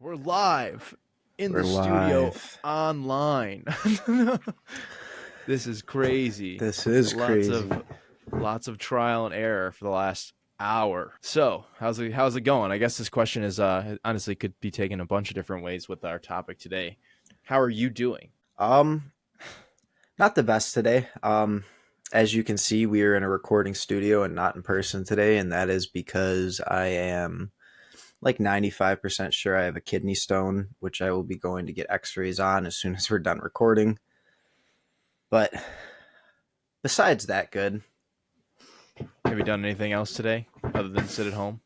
We're live in We're the studio live. online. This is crazy. This is Lots crazy. of lots of trial and error for the last hour. So, how's it going? I guess this question is honestly could be taken a bunch of different ways with our topic today. How are you doing? Um, Not the best today. As you can see, we are in a recording studio and not in person today, and that is because I am like 95% sure I have a kidney stone, which I will be going to get x-rays on as soon as we're done recording. But besides that, good. Have you done anything else today other than sit at home?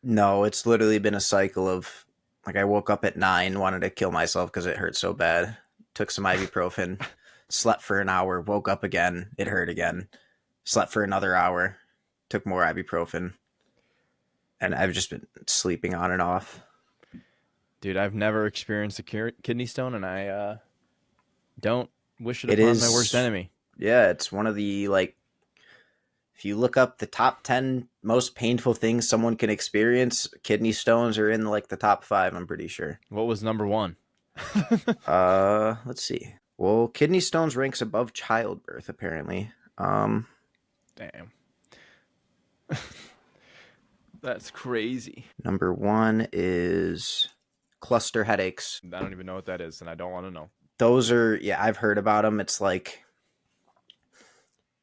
No, it's literally been a cycle of like I woke up at 9, wanted to kill myself because it hurt so bad. Took some ibuprofen, slept for an hour, woke up again, it hurt again. Slept for another hour, took more ibuprofen, and I've just been sleeping on and off. Dude, I've never experienced a kidney stone, and I don't wish it It upon my worst is, enemy. yeah, it's one of the like, if you look up the top 10 most painful things someone can experience, kidney stones are in like the top 5, I'm pretty sure. What was number one? Let's see. Well, kidney stones ranks above childbirth, apparently. Damn. That's crazy. Number 1 is cluster headaches. I don't even know what that is, and I don't want to know. Those are, yeah, I've heard about them. It's like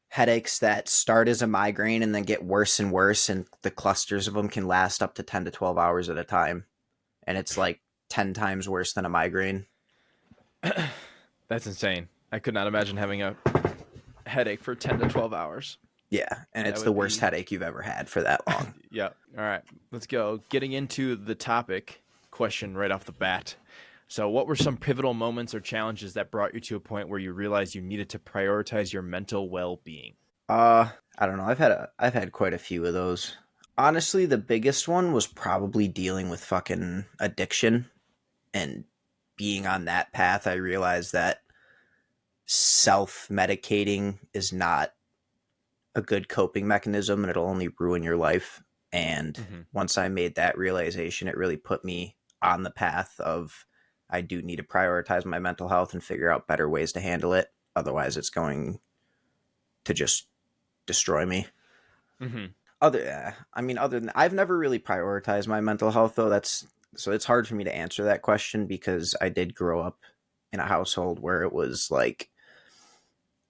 headaches that start as a migraine and then get worse and worse, and the clusters of them can last up to 10 to 12 hours at a time. And it's like 10 times worse than a migraine. That's insane. I could not imagine having a headache for 10 to 12 hours. Yeah, and That it's the would worst be. headache you've ever had for that long. Yeah. All right. Let's go. Getting into the topic question right off the bat. So, what were some pivotal moments or challenges that brought you to a point where you realized you needed to prioritize your mental well-being? I don't know. I've had quite a few of those. Honestly, the biggest one was probably dealing with fucking addiction and being on that path. I realized that self-medicating is not a good coping mechanism and it'll only ruin your life. And Mm-hmm. once I made that realization, it really put me on the path of I do need to prioritize my mental health and figure out better ways to handle it. Otherwise, it's going to just destroy me. Mm-hmm. Other than I've never really prioritized my mental health though. So it's hard for me to answer that question because I did grow up in a household where it was like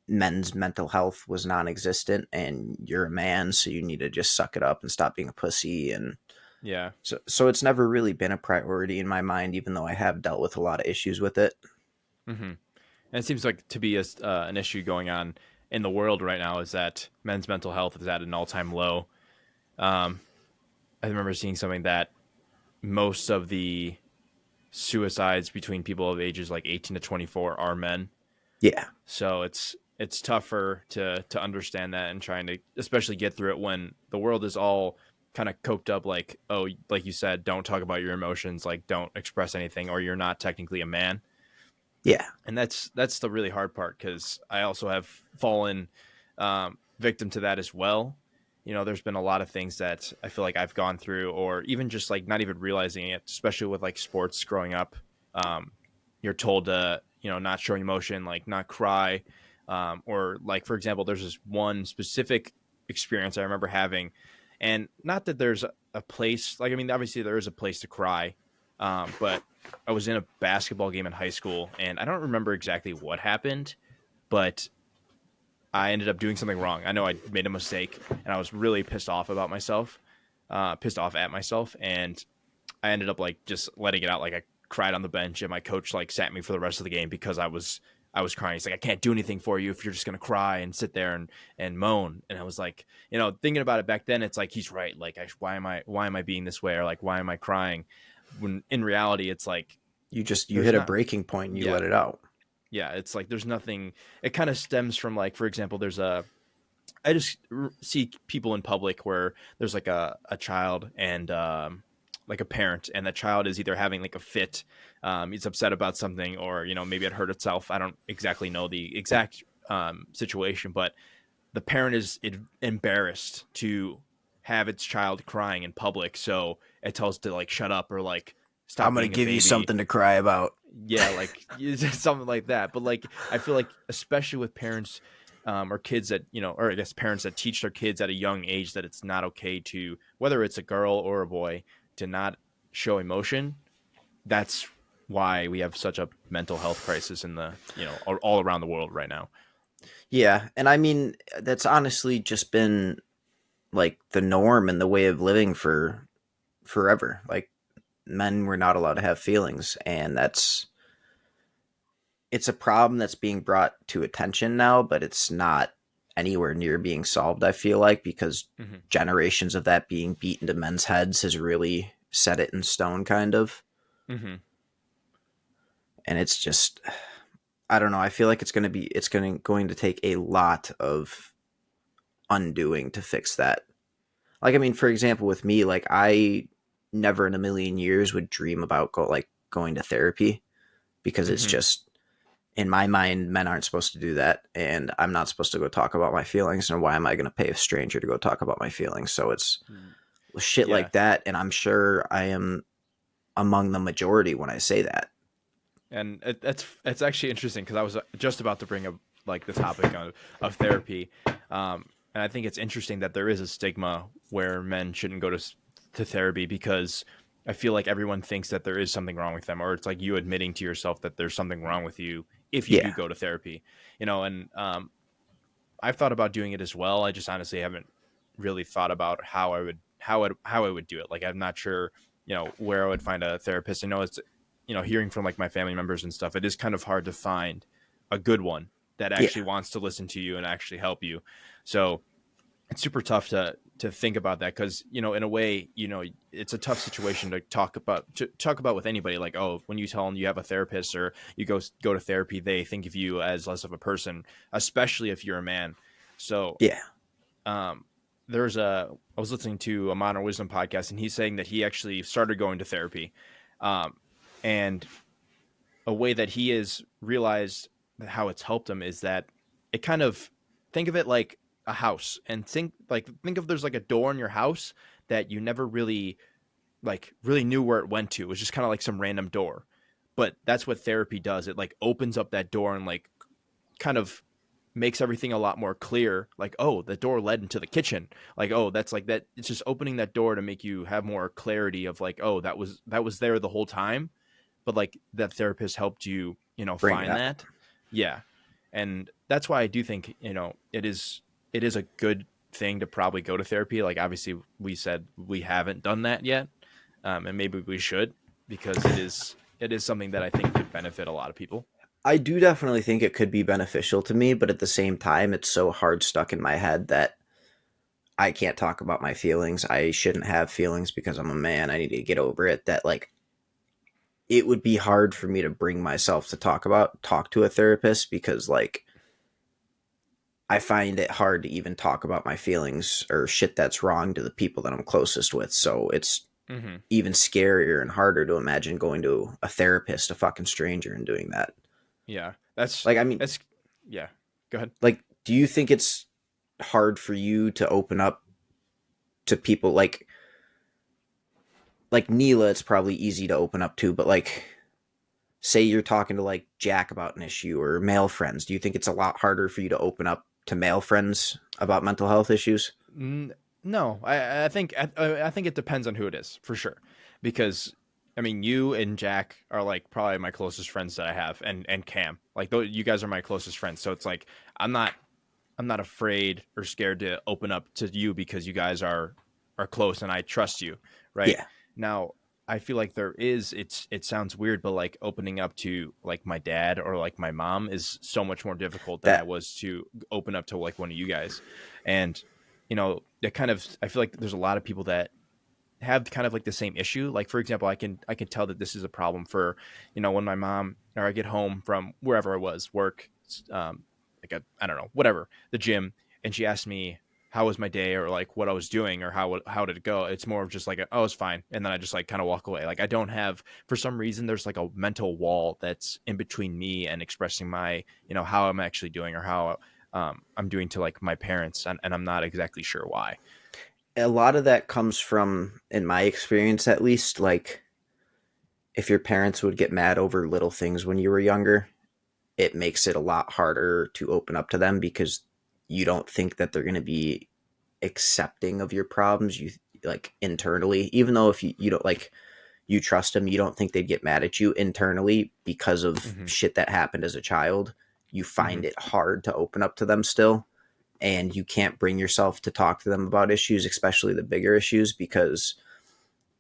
men's mental health was non-existent and you're a man so you need to just suck it up and stop being a pussy, and Yeah. so it's never really been a priority in my mind, even though I have dealt with a lot of issues with it. Mm-hmm. And it seems like to be an issue going on in the world right now is that men's mental health is at an all-time low. Um, I remember seeing something that most of the suicides between people of ages like 18 to 24 are men. Yeah. So it's tougher to understand that and trying to especially get through it when the world is all kind of coked up like, oh, like you said, don't talk about your emotions, like don't express anything or you're not technically a man. Yeah. And that's the really hard part because I also have fallen victim to that as well. You know, there's been a lot of things that I feel like I've gone through, or even just like not even realizing it, especially with like sports growing up. You're told to, not show emotion, like not cry. Or like, for example, there's this one specific experience I remember having, and not that there's a place, like, I mean, obviously there is a place to cry. But I was in a basketball game in high school and I don't remember exactly what happened, but I ended up doing something wrong. I know I made a mistake and I was really pissed off about myself, pissed off at myself. And I ended up like just letting it out. Like I cried on the bench and my coach like sat me for the rest of the game because I was crying. He's like, I can't do anything for you if you're just going to cry and sit there and moan. And I was like, thinking about it back then, it's like, he's right. Like, why am I being this way? Or like, why am I crying? When in reality, it's like, You there's hit a not, breaking point and you yeah, let it out. yeah. It's like, there's nothing, it kind of stems from like, for example, I just see people in public where there's like a child and like a parent, and the child is either having like a fit, he's upset about something, or maybe it hurt itself. I don't exactly know the exact situation, but the parent is embarrassed to have its child crying in public, so it tells to like shut up or like stop I'm gonna being a give you baby. something to cry about. Yeah, like something like that. But like I feel like especially with parents or kids that, or I guess parents that teach their kids at a young age that it's not okay to, whether it's a girl or a boy, to not show emotion. That's why we have such a mental health crisis in the, all around the world right now. Yeah, and I mean that's honestly just been like the norm and the way of living for forever. Like men were not allowed to have feelings, and it's a problem that's being brought to attention now, but it's not anywhere near being solved, I feel like, because Hmm. generations of that being beat into men's heads has really set it in stone kind of. Hmm. And it's just I don't know, I feel like it's going to take a lot of undoing to fix that. Like I mean, for example, with me, like I never in a million years would dream about going to therapy because it's Hmm. just in my mind, men aren't supposed to do that, and I'm not supposed to go talk about my feelings. And why am I going to pay a stranger to go talk about my feelings? So it's shit Yeah. like that, and I'm sure I am among the majority when I say that. And it's actually interesting because I was just about to bring up like the topic of therapy, and I think it's interesting that there is a stigma where men shouldn't go to therapy because I feel like everyone thinks that there is something wrong with them, or it's like you admitting to yourself that there's something wrong with you if you do Yeah, go to therapy, and I've thought about doing it as well. I just honestly haven't really thought about how I would do it. Like I'm not sure, where I would find a therapist. I know it's, hearing from like my family members and stuff, it is kind of hard to find a good one that actually yeah, wants to listen to you and actually help you. So it's super tough to think about that because in a way it's a tough situation to talk about with anybody. Like, oh, when you tell them you have a therapist or you go to therapy, they think of you as less of a person, especially if you're a man. So yeah. um there's a I was listening to a Modern Wisdom podcast, and he's saying that he actually started going to therapy, um and a way that he has realized how it's helped him is that it kind of, think of it like a house, and think of there's like a door in your house that you never really knew where it went to. It was just kind of like some random door. But that's what therapy does. It like opens up that door and like kind of makes everything a lot more clear. Like, oh, the door led into the kitchen. Like, oh, that's like that. It's just opening that door to make you have more clarity of like, oh, that was there the whole time, but like that therapist helped you, Bring it find up. that. Yeah. And that's why I do think, it is a good thing to probably go to therapy. Like obviously we said we haven't done that yet. And maybe we should, because it is something that I think could benefit a lot of people. I do definitely think it could be beneficial to me, but at the same time, it's so hard stuck in my head that I can't talk about my feelings. I shouldn't have feelings because I'm a man. I need to get over it. That like it would be hard for me to bring myself to talk to a therapist because like I find it hard to even talk about my feelings or shit that's wrong to the people that I'm closest with. So it's Hmm. even scarier and harder to imagine going to a therapist, a fucking stranger, and doing that. Yeah. That's, Like, I mean, that's, yeah. Go ahead. like, do you think it's hard for you to open up to people like Neela? It's probably easy to open up to, but like, say you're talking to like Jack about an issue or male friends, do you think it's a lot harder for you to open up to male friends about mental health issues? No, I think it depends on who it is for sure, because I mean you and Jack are like probably my closest friends that I have, and Cam, like you guys are my closest friends. So it's like I'm not I'm not afraid or scared to open up to you because you guys are close and I trust you, right? Yeah, Now, I feel like it sounds weird, but like opening up to like my dad or like my mom is so much more difficult than I that was to open up to like one of you guys. And it kind of, I feel like there's a lot of people that have kind of like the same issue. Like for example, I can tell that this is a problem for, when my mom or I get home from wherever I was, work, like I don't know, whatever, the gym, and she asked me how was my day or like what I was doing or how did it go. It's more of just like oh, it's fine, and then I just like kind of walk away. Like I don't have, for some reason there's like a mental wall that's in between me and expressing my, how I'm actually doing or how I'm doing to like my parents, and I'm not exactly sure why. a lot of that comes from, in my experience at least, like if your parents would get mad over little things when you were younger, it makes it a lot harder to open up to them because you don't think that they're going to be accepting of your problems. You like internally, even though if you don't like, you trust them, you don't think they'd get mad at you internally because of Mm-hmm. shit that happened as a child. You Mm-hmm. find it hard to open up to them still, and you can't bring yourself to talk to them about issues, especially the bigger issues, because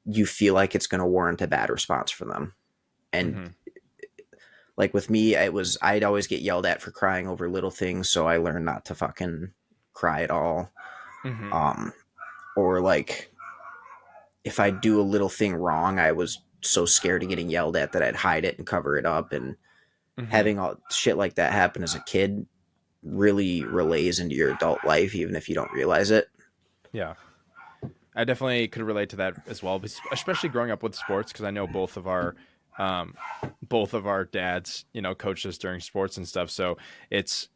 you feel like it's going to warrant a bad response from them. And Mm-hmm. like with me, it was I'd always get yelled at for crying over little things, so I learned not to fucking cry at all. Mm-hmm. Um, or like if I do a little thing wrong, I was so scared of getting yelled at that I'd hide it and cover it up. And Mm-hmm. having all shit like that happen as a kid really relays into your adult life, even if you don't realize it. Yeah. I definitely could relate to that as well, especially growing up with sports, because I know um, both of our dads, coached us during sports and stuff. So it's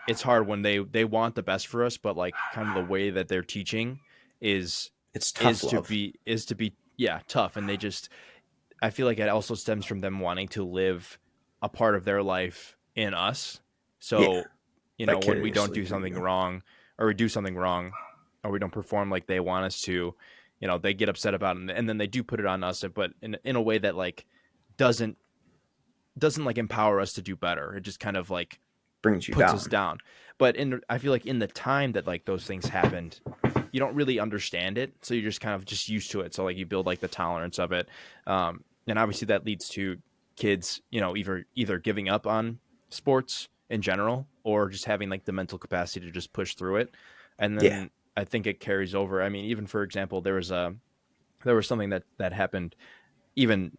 it's hard when they want the best for us, but like kind of the way that they're teaching is It's tough love. is to be yeah tough, and they just I feel like it also stems from them wanting to live a part of their life in us. Yeah, So, when we don't vicariously do through something you. wrong or we do something wrong or we don't perform like they want us to, they get upset about it and then they do put it on us, but in a way that like doesn't doesn't like empower us to do better. It just kind of like Brings you puts us down. down. But I feel like in the time that like those things happened, you don't really understand it, so you're just kind of just used to it. So like you build like the tolerance of it, and obviously that leads to kids, either giving up on sports in general or just having like the mental capacity to just push through it, and Yeah. then I think it carries over. I mean, even for example, there was something that happened even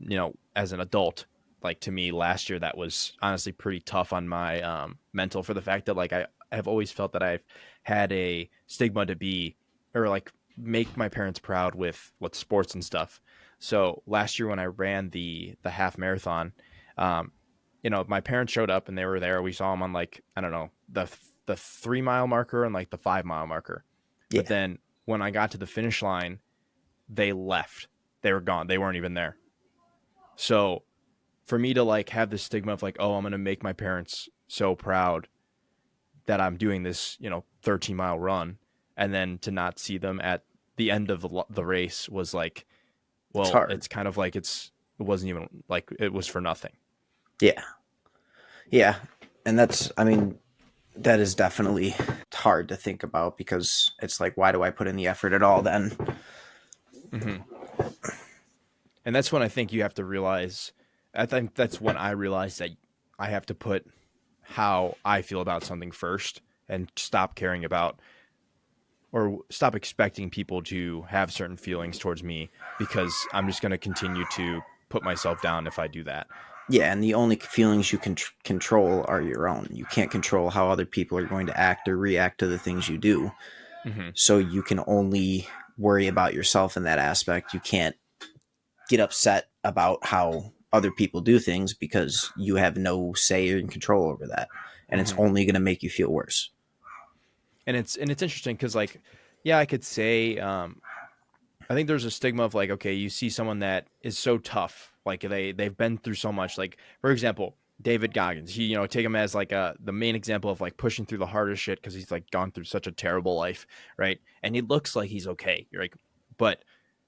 as an adult, like to me last year, that was honestly pretty tough on my mental, for the fact that like I have always felt that I've had a stigma to be or like make my parents proud with sports and stuff. So last year when I ran the half marathon, um my parents showed up and they were there. We saw them on like, I don't know, the 3 mile marker and like the 5 mile marker. But Yeah. then when I got to the finish line, they left. They were gone. They weren't even there. So for me to like have this stigma of like, oh, I'm gonna make my parents so proud that I'm doing this, 13-mile run, and then to not see them at the end of the race was like, It's well, hard. it's kind of like it wasn't even like it was for nothing. Yeah. Yeah. And that's, I mean, that is definitely hard to think about because it's like, why do I put in the effort at all then? Mm-hmm. And that's when I think you have to realize. I think that's when I realized that I have to put how I feel about something first and stop caring about or stop expecting people to have certain feelings towards me, because I'm just going to continue to put myself down if I do that. Yeah. And the only feelings you can control are your own. You can't control how other people are going to act or react to the things you do. Mm-hmm. So you can only worry about yourself in that aspect. You can't get upset about how other people do things because you have no say or control over that. And it's Mm-hmm. only going to make you feel worse. And it's interesting because like, yeah, I could say, I think there's a stigma of like, okay, you see someone that is so tough, like they've been through so much. Like for example, David Goggins, he take him as like the main example of like pushing through the hardest shit because he's like gone through such a terrible life, right? And he looks like he's okay. You're like, but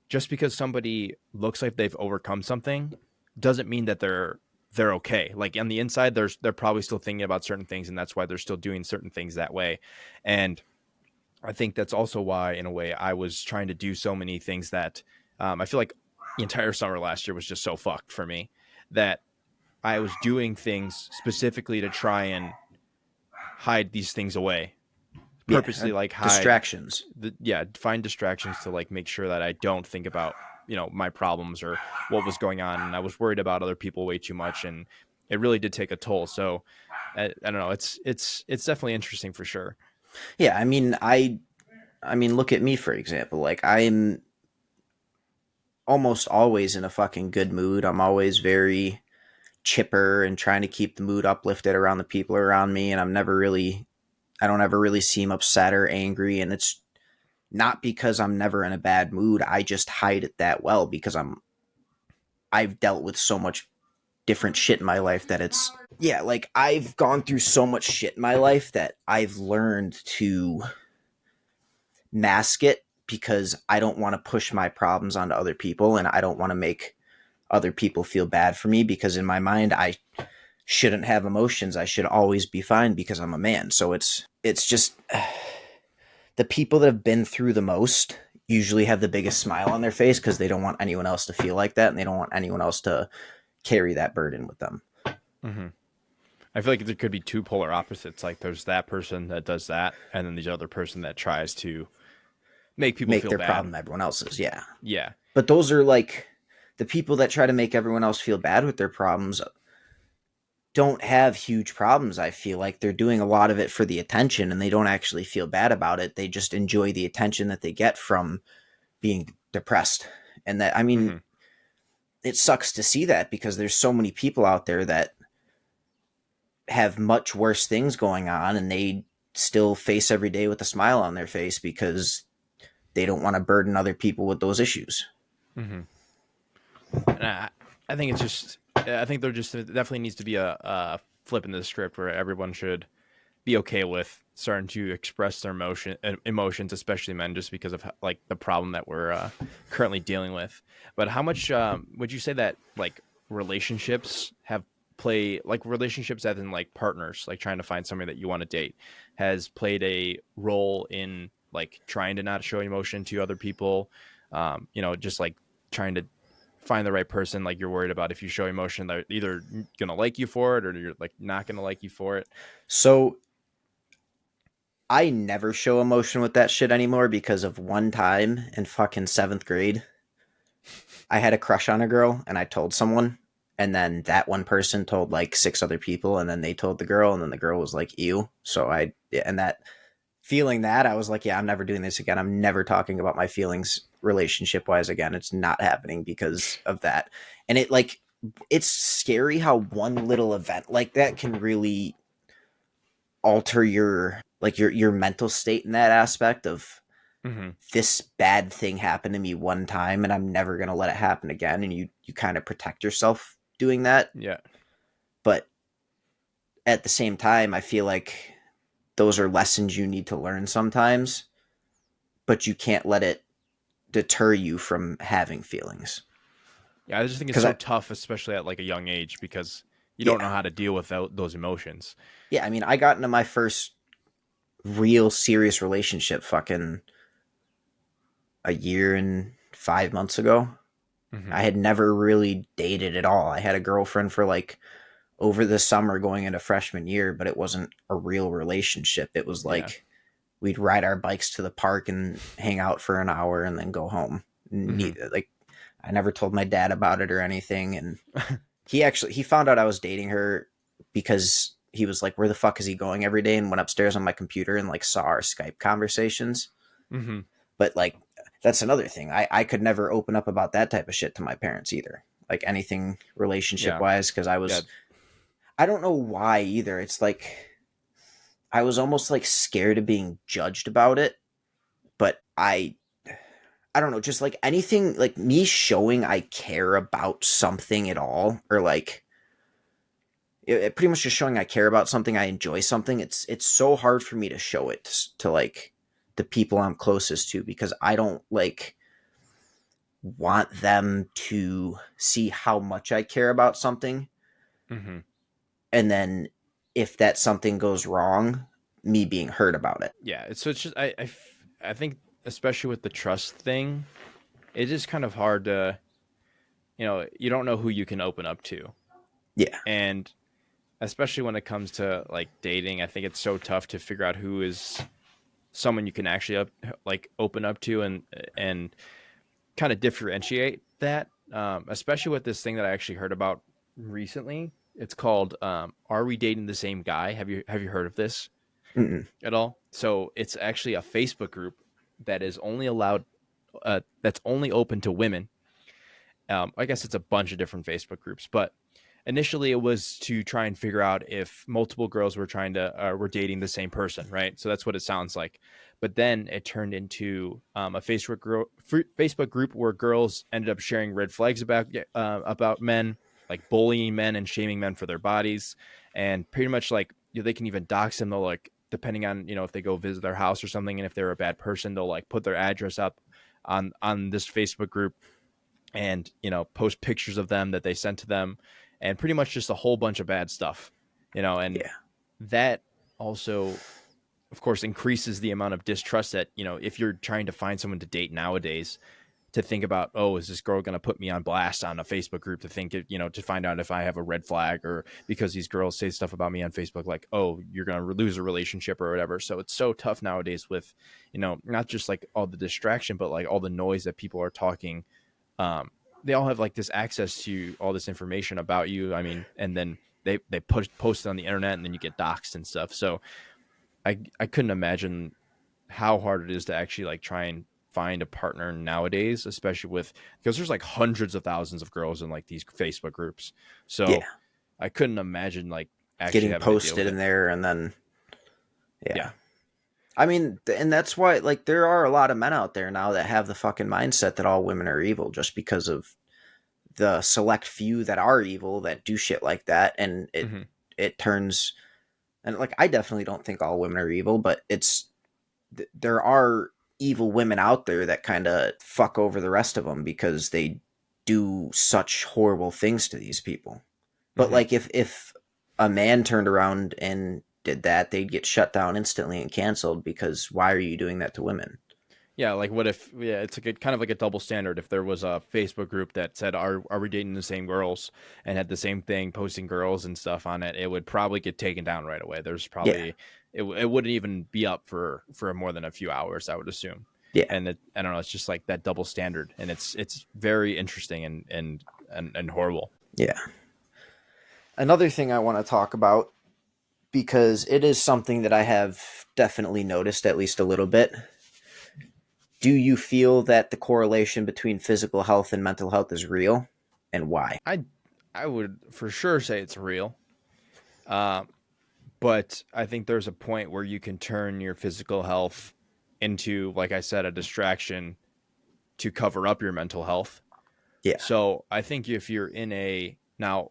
just because somebody looks like they've overcome something doesn't mean that they're okay. Like on the inside, they're probably still thinking about certain things, and that's why they're still doing certain things that way. And I think that's also why, in a way, I was trying to do so many things that I feel like the entire summer last year was just so fucked for me, that I was doing things specifically to try and hide these things away, Yeah. purposely like hide Distractions. find distractions to like make sure that I don't think about my problems or what was going on, and I was worried about other people way too much, and it really did take a toll. So I don't know, it's definitely interesting for sure. Yeah. I mean, look at me, for example. Like, I'm almost always in a fucking good mood. I'm always very chipper and trying to keep the mood uplifted around the people around me. And I don't ever really seem upset or angry. And it's not because I'm never in a bad mood. I just hide it that well because I've dealt with so much different shit in my life that it's, yeah, like I've gone through so much shit in my life that I've learned to mask it because I don't want to push my problems onto other people, and I don't want to make other people feel bad for me, because in my mind I shouldn't have emotions. I should always be fine because I'm a man. So it's just the people that have been through the most usually have the biggest smile on their face because they don't want anyone else to feel like that, and they don't want anyone else to carry that burden with them. Mm-hmm. I feel like there could be two polar opposites. Like there's that person that does that, and then there's other person that tries to make people Make feel their bad. problem everyone else's, yeah. Yeah. But those are like the people that try to make everyone else feel bad with their problems don't have huge problems. I feel like they're doing a lot of it for the attention, and they don't actually feel bad about it. They just enjoy the attention that they get from being depressed. And that, I mean, Mm-hmm. it sucks to see that because there's so many people out there that have much worse things going on, and they still face every day with a smile on their face because they don't want to burden other people with those issues. Mm-hmm. And I think it's just, I think there just definitely needs to be a flip in the script where everyone should be okay with starting to express their emotions, especially men, just because of like the problem that we're currently dealing with. But how much would you say that like relationships have like relationships as in like partners, like trying to find somebody that you want to date, has played a role in like trying to not show emotion to other people? Just like trying to find the right person. Like you're worried about if you show emotion, they're either gonna like you for it or you're like not gonna like you for it. So I never show emotion with that shit anymore because of one time in fucking seventh grade. I had a crush on a girl and I told someone, and then that one person told like six other people, and then they told the girl, and then the girl was like, ew. So and that feeling that, I was like, yeah, I'm never doing this again. I'm never talking about my feelings relationship wise again. It's not happening because of that. And it's scary how one little event like that can really alter your mental state in that aspect of, Mm-hmm. this bad thing happened to me one time and I'm never going to let it happen again, and you kind of protect yourself doing that. Yeah. But at the same time, I feel like those are lessons you need to learn sometimes, but you can't let it deter you from having feelings. Yeah, I just think it's Cuz so I tough, especially at like a young age, because you don't know yeah. how to deal without those emotions. Yeah, I mean, I got into my first real serious relationship fucking a year and 5 months ago. Mm-hmm. I had never really dated at all. I had a girlfriend for like over the summer going into freshman year, but it wasn't a real relationship. It was Yeah. like we'd ride our bikes to the park and hang out for an hour and then go home. Mm-hmm. Like I never told my dad about it or anything, and he found out I was dating her because he was like, "Where the fuck is he going every day?" and went upstairs on my computer and like saw our Skype conversations. Mm-hmm. But like that's another thing. I could never open up about that type of shit to my parents either. Like anything relationship Yeah. wise, because Yeah. I don't know why either. It's like I was almost like scared of being judged about it, but I don't know, just like anything like me showing I care about something at all, or like pretty much just showing I care about something, I enjoy something. It's so hard for me to show it to like the people I'm closest to, because I don't like want them to see how much I care about something, Mm-hmm. and then if that something goes wrong, me being hurt about it. Yeah. It's just I think especially with the trust thing, it is kind of hard to, you don't know who you can open up to, Yeah. and especially when it comes to like dating, I think it's so tough to figure out who is someone you can actually like open up to, and kind of differentiate that. Especially with this thing that I actually heard about recently. It's called "Are We Dating the Same Guy?" Have you heard of this Mm-mm. at all? So it's actually a Facebook group that is only allowed, that's only open to women. I guess it's a bunch of different Facebook groups, but initially it was to try and figure out if multiple girls were trying to were dating the same person, right? So that's what it sounds like. But then it turned into a Facebook group where girls ended up sharing red flags about men, like bullying men and shaming men for their bodies, and pretty much like they can even dox them. They'll like, depending on if they go visit their house or something, and if they're a bad person, they'll like put their address up on this Facebook group and post pictures of them that they sent to them, and pretty much just a whole bunch of bad stuff, and Yeah. that also of course increases the amount of distrust that if you're trying to find someone to date nowadays, to think about, oh, is this girl going to put me on blast on a Facebook group to think to find out if I have a red flag, or because these girls say stuff about me on Facebook like, oh, you're going to lose a relationship or whatever. So it's so tough nowadays with not just like all the distraction, but like all the noise that people are talking. They all have like this access to all this information about you. I mean, and then they post it on the internet, and then you get doxxed and stuff. So I couldn't imagine how hard it is to actually like try and find a partner nowadays, especially because there's like hundreds of thousands of girls in like these Facebook groups. Yeah. So I couldn't imagine like actually Getting having to deal posted with in it. there, and then Yeah. I mean, and that's why, like, there are a lot of men out there now that have the fucking mindset that all women are evil, just because of the select few that are evil that do shit like that, and Hmm. it turns. And like, I definitely don't think all women are evil, but there are evil women out there that kind of fuck over the rest of them because they do such horrible things to these people. But Hmm. like, if a man turned around and did that, they'd get shut down instantly and canceled, because why are you doing that to women? Yeah, like what if? Yeah, it's like kind of like a double standard. If there was a Facebook group that said, "Are we dating the same girls?" and had the same thing, posting girls and stuff on it, it would probably get taken down right away. There's Yeah, probably it wouldn't even be up for more than a few hours, I would assume. yeah, And I don't know, it's just like that double standard, and it's very interesting and horrible. yeah. Another thing I want to talk about, because it is something that I have definitely noticed at least a little bit. Do you feel that the correlation between physical health and mental health is real, and why? I would for sure say it's real. Um, but I think there's a point where you can turn your physical health into, like I said, a distraction to cover up your mental health. Yeah, So I think if you're in a now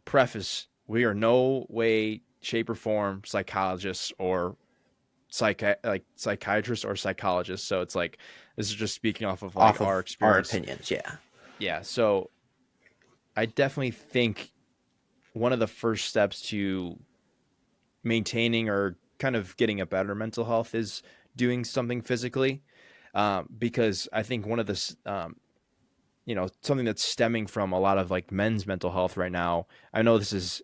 preface, we are no way, shape, or form psychologists or psychiatrists or psychologists. So it's like this is just speaking off of like off our of our experience. opinions. Yeah, Yeah. So I definitely think one of the first steps to maintaining or kind of getting a better mental health is doing something physically. Because I think one of the something that's stemming from a lot of like men's mental health right now. I know this is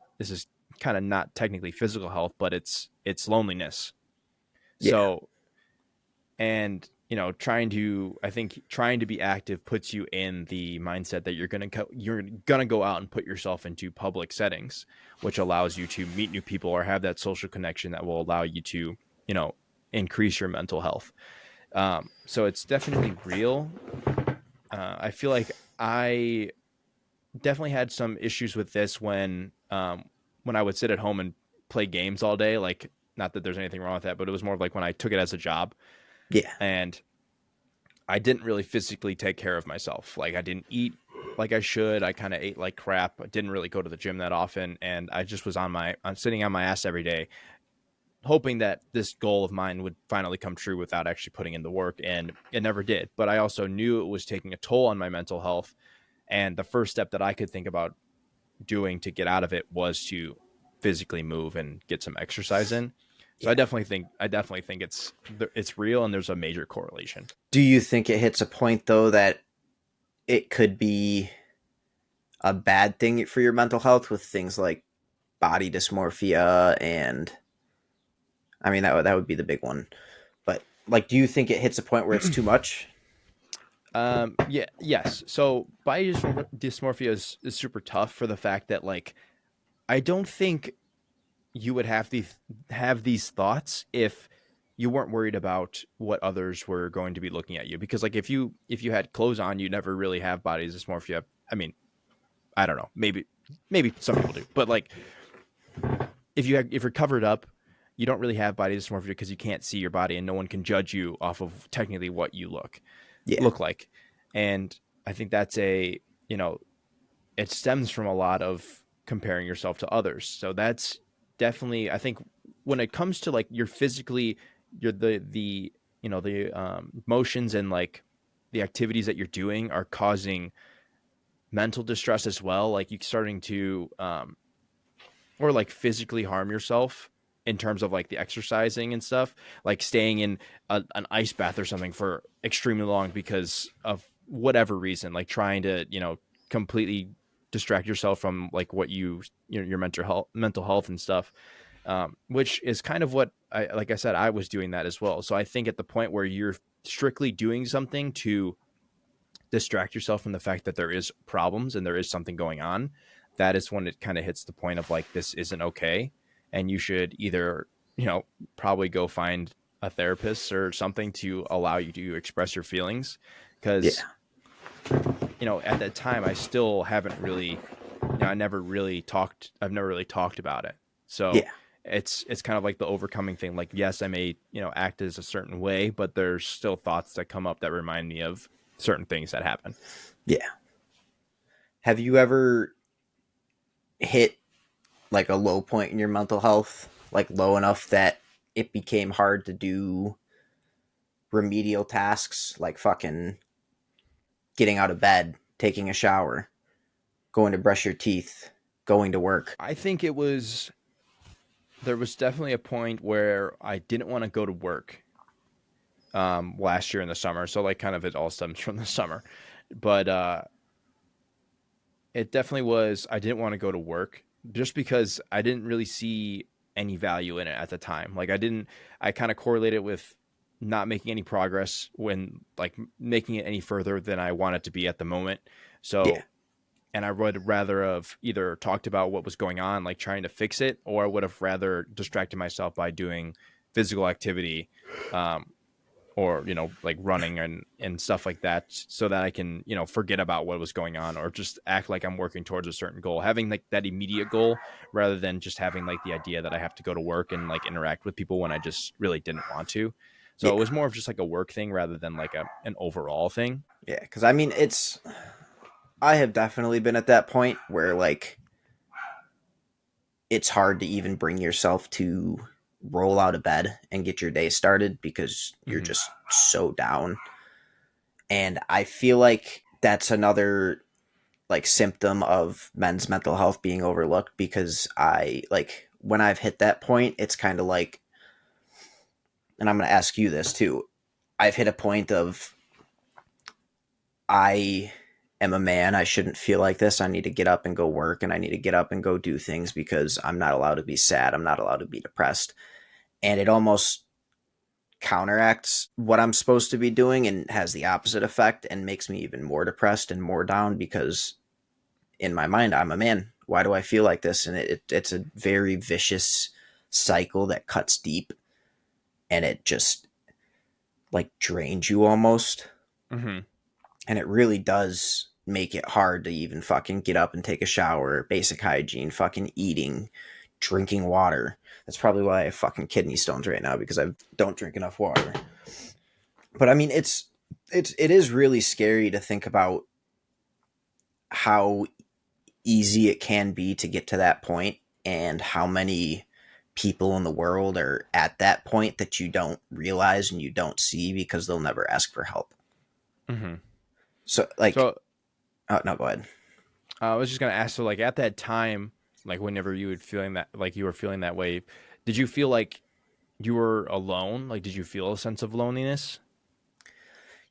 kind of not technically physical health, but it's loneliness. yeah, So, and trying to be active puts you in the mindset that you're gonna go out and put yourself into public settings, which allows you to meet new people or have that social connection that will allow you to you know increase your mental health. So it's definitely real. I feel like I definitely had some issues with this when I would sit at home and play games all day. Like, not that there's anything wrong with that, but it was more of like when I took it as a job, yeah, and I didn't really physically take care of myself. Like, I didn't eat like I should. I kind of ate like crap. I didn't really go to the gym that often, and I just was I'm sitting on my ass every day, hoping that this goal of mine would finally come true without actually putting in the work, and it never did. But I also knew it was taking a toll on my mental health, and the first step that I could think about doing to get out of it was to physically move and get some exercise in. So yeah. I definitely think it's real, and there's a major correlation. Do you think it hits a point though that it could be a bad thing for your mental health with things like body dysmorphia, and I mean that would be the big one. But like, do you think it hits a point where it's too much? Yeah, yes. So body dysmorphia is super tough for the fact that like I don't think you would have these thoughts if you weren't worried about what others were going to be looking at you. Because like if you had clothes on, you never really have body dysmorphia. I mean, I don't know. Maybe Maybe some people do, but like if you're covered up, you don't really have body dysmorphia because you can't see your body and no one can judge you off of technically what you Yeah. look like. And I think that's a, you know, it stems from a lot of comparing yourself to others. So that's definitely, I think, when it comes to like you're physically, you're the you know the motions and like the activities that you're doing are causing mental distress as well. Like you starting to or like physically harm yourself in terms of like the exercising and stuff, like staying in an ice bath or something for extremely long because of whatever reason, like trying to, you know, completely distract yourself from like what your mental health and stuff, which is kind of what I, like I said, I was doing that as well. So I think at the point where you're strictly doing something to distract yourself from the fact that there is problems and there is something going on, that is when it kind of hits the point of like, this isn't okay. And you should either, you know, probably go find a therapist or something to allow you to express your feelings. Because, Yeah. you know, at that time, I still haven't really, you know, I've never really talked about it. So Yeah. it's kind of like the overcoming thing. Like, yes, I may, you know, act as a certain way, but there's still thoughts that come up that remind me of certain things that happen. Yeah. Have you ever hit like a low point in your mental health, like low enough that it became hard to do remedial tasks like fucking getting out of bed, taking a shower, going to brush your teeth, going to work? I think there was definitely a point where I didn't want to go to work last year in the summer. So like kind of it all stems from the summer. But it definitely was, I didn't want to go to work just because I didn't really see any value in it at the time. Like I kind of correlated with not making any progress when like making it any further than I want it to be at the moment. Yeah. So, and I would rather have either talked about what was going on, like trying to fix it, or I would have rather distracted myself by doing physical activity, um, or, you know, like running and stuff like that, so that I can, you know, forget about what was going on or just act like I'm working towards a certain goal, having like that immediate goal rather than just having like the idea that I have to go to work and like interact with people when I just really didn't want to. So it Yeah. was more of just like a work thing rather than like an overall thing. Yeah. Because I mean, I have definitely been at that point where like it's hard to even bring yourself to roll out of bed and get your day started because you're Mm-hmm. just so down. And I feel like that's another like symptom of men's mental health being overlooked because I like when I've hit that point, it's kind of like, and I'm going to ask you this too. I've hit a point of I am a man. I shouldn't feel like this. I need to get up and go work and I need to get up and go do things because I'm not allowed to be sad. I'm not allowed to be depressed. And it almost counteracts what I'm supposed to be doing and has the opposite effect and makes me even more depressed and more down because in my mind, I'm a man. Why do I feel like this? And it's a very vicious cycle that cuts deep and it just like drains you almost. Mm-hmm. And it really does make it hard to even fucking get up and take a shower, basic hygiene, fucking eating, drinking water. That's probably why I have fucking kidney stones right now because I don't drink enough water. But I mean, it is really scary to think about how easy it can be to get to that point and how many people in the world are at that point that you don't realize and you don't see because they'll never ask for help. Mm-hmm. So like, So oh no, go ahead. I was just gonna ask, so like at that time, like whenever you would feeling that, like you were feeling that way, did you feel like you were alone? Like, did you feel a sense of loneliness?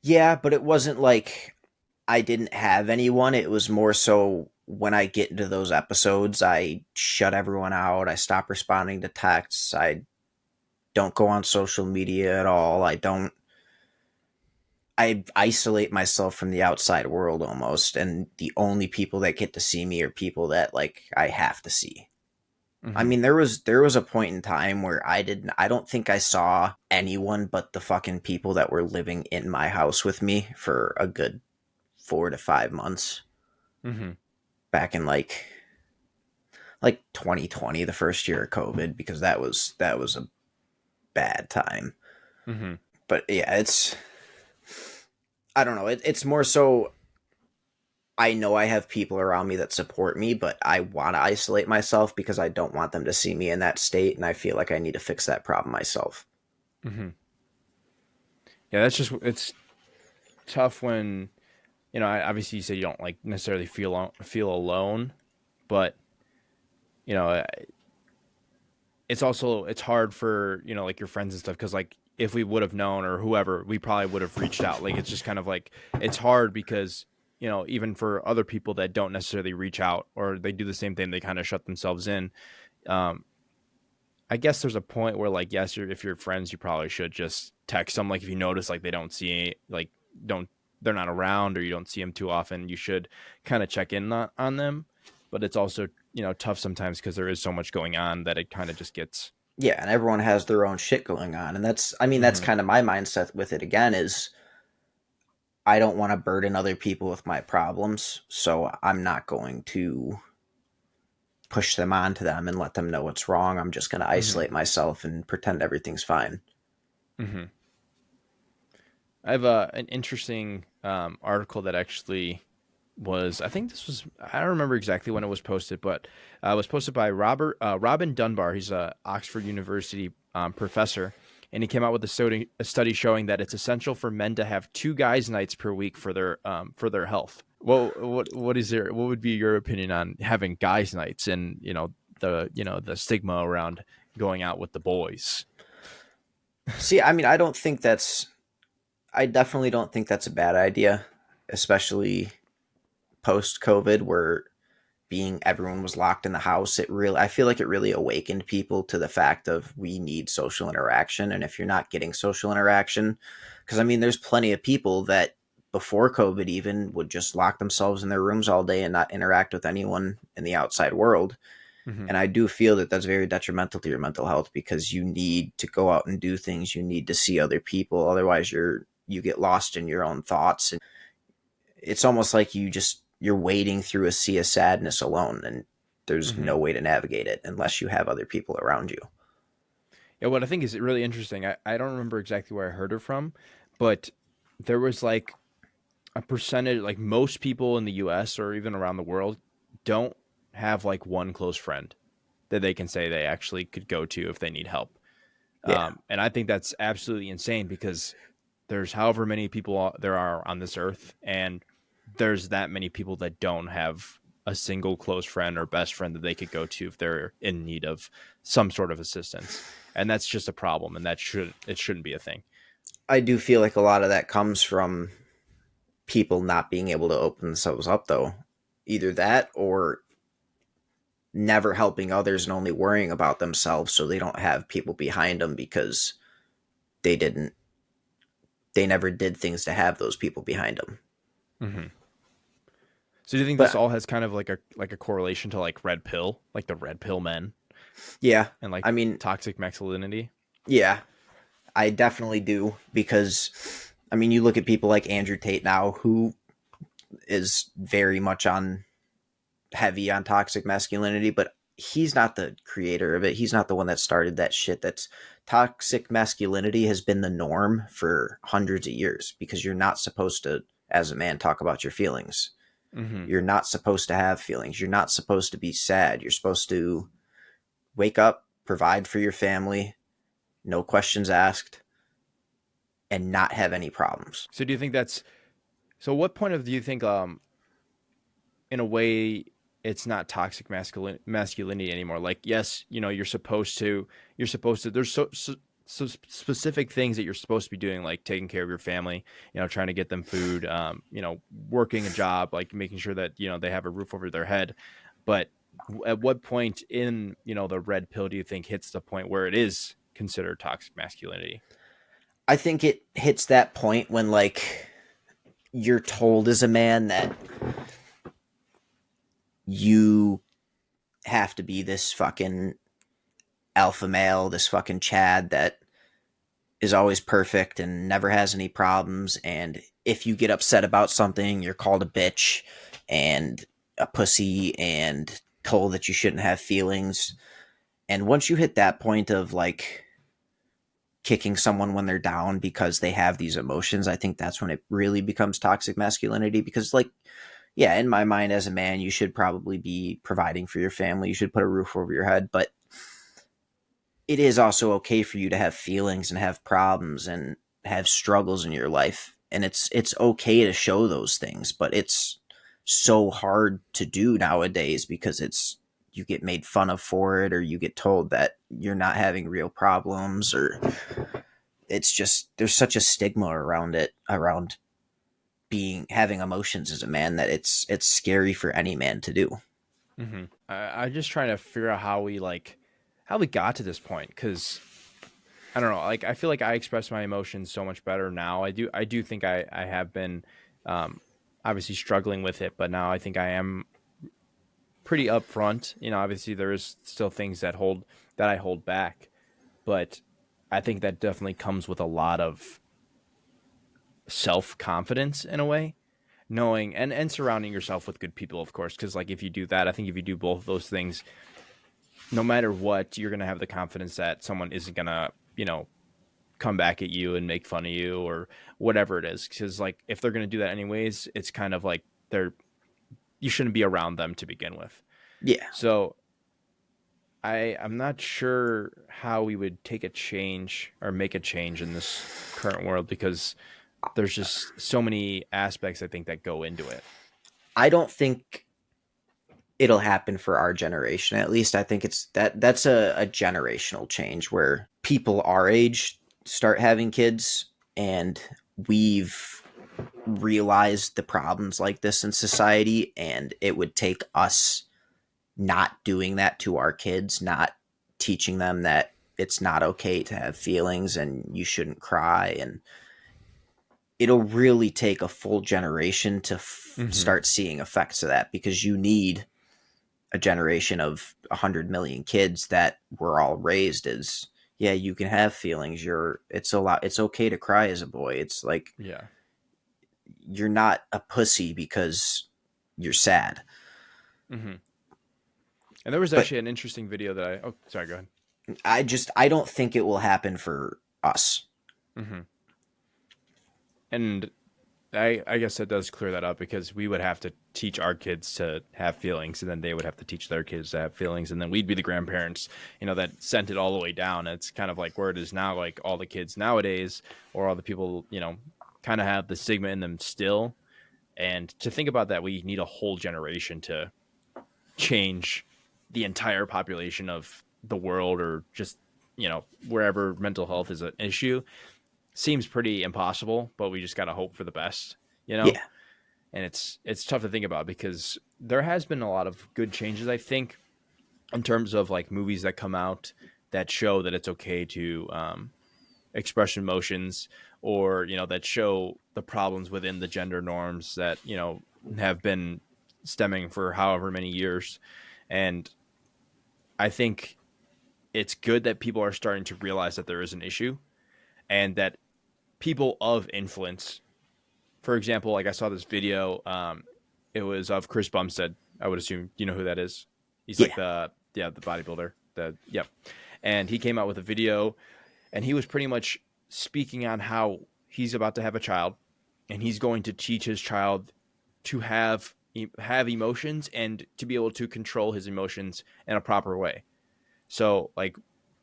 Yeah, but it wasn't like I didn't have anyone. It was more so when I get into those episodes, I shut everyone out. I stop responding to texts. I don't go on social media at all. I isolate myself from the outside world almost, and the only people that get to see me are people that like I have to see. I Mm-hmm. mean, there was a point in time where I don't think I saw anyone but the fucking people that were living in my house with me for a good 4 to 5 months Mm-hmm. back in like like 2020, the first year of COVID, because that was a bad time. Mm-hmm. But yeah, I don't know. It's more so I know I have people around me that support me, but I want to isolate myself because I don't want them to see me in that state, and I feel like I need to fix that problem myself. Mm-hmm. Yeah, that's just it's tough when obviously you say you don't like necessarily feel alone, but you know it's hard for like your friends and stuff because like if we would have known or whoever, we probably would have reached out. Like it's just kind of like it's hard because even for other people that don't necessarily reach out or they do the same thing, they kind of shut themselves in. um I guess there's a point where like yes, if you're friends, you probably should just text them. Like if you notice like they don't see like don't they're not around or you don't see them too often, you should kind of check in on them. But it's also tough sometimes because there is so much going on that it kind of just gets. Yeah, and everyone has their own shit going on, and that's Hmm. kind of my mindset with it again is I don't want to burden other people with my problems, so I'm not going to push them onto them and let them know what's wrong. I'm just going to Hmm. isolate myself and pretend everything's fine. Hmm. I have an interesting article that actually was, I think this was, I don't remember exactly when it was posted, but it was posted by Robin Dunbar. He's a Oxford University professor, and he came out with a study showing that it's essential for men to have 2 guys' nights per week for their health. Well, what would be your opinion on having guys' nights and the stigma around going out with the boys? See, I mean, I definitely don't think that's a bad idea, especially post COVID where being everyone was locked in the house. I feel like it really awakened people to the fact of we need social interaction. And if you're not getting social interaction, because I mean, there's plenty of people that before COVID even would just lock themselves in their rooms all day and not interact with anyone in the outside world. Hmm. And I do feel that that's very detrimental to your mental health because you need to go out and do things. You need to see other people. Otherwise, you get lost in your own thoughts. And it's almost like you're wading through a sea of sadness alone, and there's Hmm. no way to navigate it unless you have other people around you. Yeah, what I think is really interesting, I don't remember exactly where I heard it from, but there was like a percentage, like most people in the US or even around the world don't have like one close friend that they can say they actually could go to if they need help. Yeah. And I think that's absolutely insane because there's however many people there are on this earth, and there's that many people that don't have a single close friend or best friend that they could go to if they're in need of some sort of assistance. And that's just a problem, and it shouldn't be a thing. I do feel like a lot of that comes from people not being able to open themselves up, though. Either that or never helping others and only worrying about themselves so they don't have people behind them because they didn't, they never did things to have those people behind them. Hmm. So do you think this But all has kind of like a correlation to like red pill, like the red pill men yeah, and like I mean, toxic masculinity? yeah, I definitely do because I mean, you look at people like Andrew Tate now, who is very much on heavy on toxic masculinity, but he's not the creator of it. He's not the one that started that shit. That's toxic masculinity has been the norm for hundreds of years because you're not supposed to, as a man, talk about your feelings. Hmm. You're not supposed to have feelings. You're not supposed to be sad. You're supposed to wake up, provide for your family, no questions asked, and not have any problems. So do you think that's so? What point of do you think in a way it's not toxic masculinity anymore? Like yes, you're supposed to there's so specific things that you're supposed to be doing, like taking care of your family, trying to get them food, working a job, like making sure that they have a roof over their head. But at what point in the red pill do you think hits the point where it is considered toxic masculinity? I think it hits that point when, like, you're told as a man that you have to be this fucking alpha male, this fucking Chad that is always perfect and never has any problems. And if you get upset about something, you're called a bitch and a pussy and told that you shouldn't have feelings. And once you hit that point of like kicking someone when they're down because they have these emotions, I think that's when it really becomes toxic masculinity. Because, like, yeah, in my mind as a man, you should probably be providing for your family. You should put a roof over your head. But it is also okay for you to have feelings and have problems and have struggles in your life. And it's okay to show those things, but it's so hard to do nowadays because it's you get made fun of for it, or you get told that you're not having real problems, or it's just there's such a stigma around it, around being having emotions as a man, that it's scary for any man to do. I'm just trying to figure out how we got to this point, because I don't know. Like, I feel like I express my emotions so much better now. I do think I have been, obviously struggling with it, but now I think I am pretty upfront. Obviously there is still things that I hold back, but I think that definitely comes with a lot of self confidence in a way, knowing and surrounding yourself with good people, of course. Because like if you do that, I think if you do both of those things, no matter what, you're gonna have the confidence that someone isn't gonna come back at you and make fun of you or whatever it is. Because like if they're gonna do that anyways, it's kind of like you shouldn't be around them to begin with. Yeah. So I'm not sure how we would take a change or make a change in this current world, because there's just so many aspects I think that go into it. I don't think it'll happen for our generation. At least I think that's a generational change where people our age start having kids, and we've realized the problems like this in society, and it would take us not doing that to our kids, not teaching them that it's not okay to have feelings and you shouldn't cry. And it'll really take a full generation to Mm-hmm. start seeing effects of that, because you need a generation of 100 million kids that were all raised as, yeah, you can have feelings, it's okay to cry as a boy. It's like Yeah. you're not a pussy because you're sad. Mm-hmm. And there was But actually an interesting video that oh, sorry, go ahead. I don't think it will happen for us. Mm-hmm. And I guess that does clear that up, because we would have to teach our kids to have feelings, and then they would have to teach their kids to have feelings, and then we'd be the grandparents, that sent it all the way down. It's kind of like where it is now, like all the kids nowadays, or all the people, kind of have the stigma in them still. And to think about that, we need a whole generation to change the entire population of the world, or just, wherever mental health is an issue. Seems pretty impossible, but we just got to hope for the best, you know? Yeah. And it's tough to think about, because there has been a lot of good changes, I think, in terms of like movies that come out that show that it's okay to express emotions, or, that show the problems within the gender norms that, have been stemming for however many years. And I think it's good that people are starting to realize that there is an issue, and that people of influence, for example, like I saw this video, it was of Chris Bumstead. I would assume you know who that is. He's like Yeah. the bodybuilder. Yep. And he came out with a video, and he was pretty much speaking on how he's about to have a child, and he's going to teach his child to have emotions, and to be able to control his emotions in a proper way. So like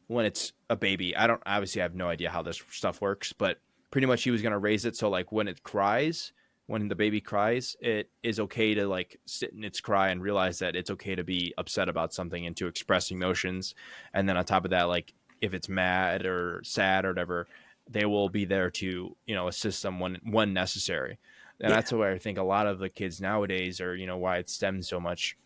when it's a baby, I don't obviously I have no idea how this stuff works, but pretty much he was going to raise it so like when the baby cries, it is okay to like sit in its cry and realize that it's okay to be upset about something and to express emotions. And then on top of that, like if it's mad or sad or whatever, they will be there to, assist them when necessary. And Yeah. that's why I think a lot of the kids nowadays, or, why it stems so much,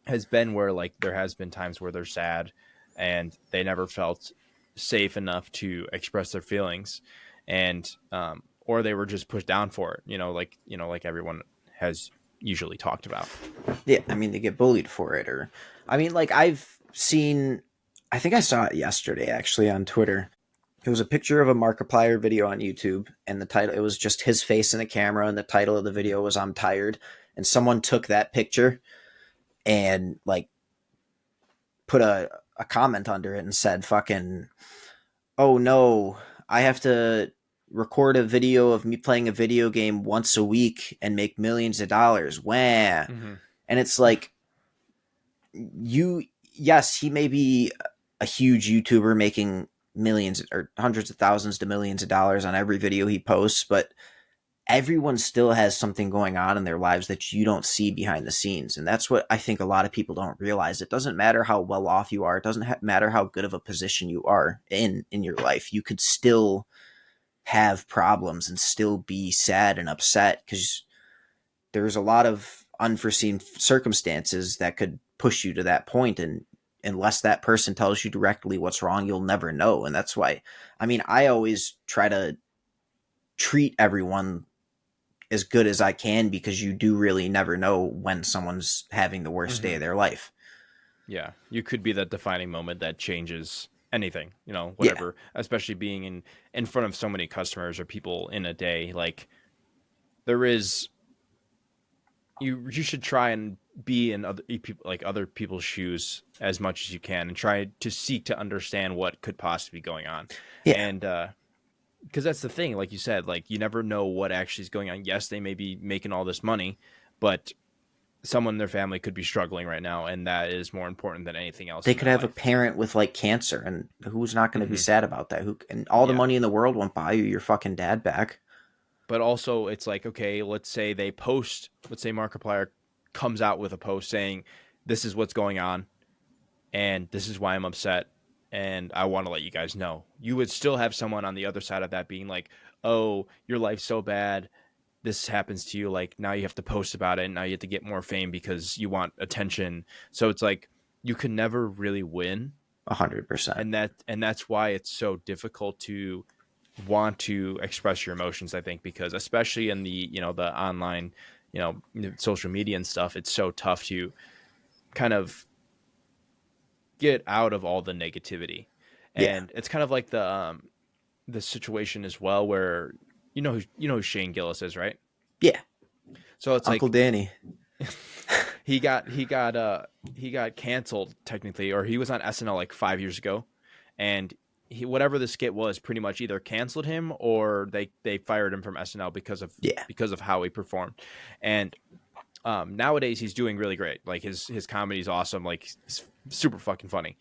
has been where like there has been times where they're sad and they never felt safe enough to express their feelings, and or they were just pushed down for it, like everyone has usually talked about. Yeah. I mean, they get bullied for it, or, I mean, like I've seen, I think I saw it yesterday actually on Twitter. It was a picture of a Markiplier video on YouTube, and the title, it was just his face in the camera, and the title of the video was "I'm tired." And someone took that picture and like put a comment under it and said, fucking, oh no, I have to record a video of me playing a video game once a week and make millions of dollars. Wah. Mm-hmm. And it's like, you, yes, he may be a huge YouTuber making millions or hundreds of thousands to millions of dollars on every video he posts, but everyone still has something going on in their lives that you don't see behind the scenes. And that's what I think a lot of people don't realize. It doesn't matter how well off you are. It doesn't matter how good of a position you are in your life. You could still have problems and still be sad and upset because there's a lot of unforeseen circumstances that could push you to that point. And unless that person tells you directly what's wrong, you'll never know. And that's why, I mean, I always try to treat everyone as good as I can because you do really never know when someone's having the worst day Mm-hmm. of their life. Yeah, you could be that defining moment that changes anything, Yeah, whatever, especially being in front of so many customers or people in a day. Like, there is, you should try and be in other people's shoes as much as you can and try to seek to understand what could possibly be going on. yeah. And because that's the thing, like you said, like, you never know what actually is going on. Yes, they may be making all this money, but someone in their family could be struggling right now, and that is more important than anything else They in could their have a life. parent with like cancer, and who's not going to be Hmm. sad about that? Who and all the Yeah. money in the world won't buy you your fucking dad back. But also, it's like, okay, let's say Markiplier comes out with a post saying, this is what's going on, and this is why I'm upset, and I want to let you guys know. You would still have someone on the other side of that being like, oh, your life's so bad, this happens to you, like, now you have to post about it, and now you have to get more fame because you want attention. So it's like, you can never really win. 100%. And that's why it's so difficult to want to express your emotions, I think, because especially in the online, social media and stuff, it's so tough to kind of get out of all the negativity. Yeah, And it's kind of like the situation as well where who Shane Gillis is, right? yeah. So it's Uncle like, Danny. he got canceled technically, or he was on SNL like 5 years ago, and whatever the skit was pretty much either canceled him or they fired him from SNL Yeah, because of how he performed. And nowadays he's doing really great. Like, his comedy is awesome. Like, he's super fucking funny.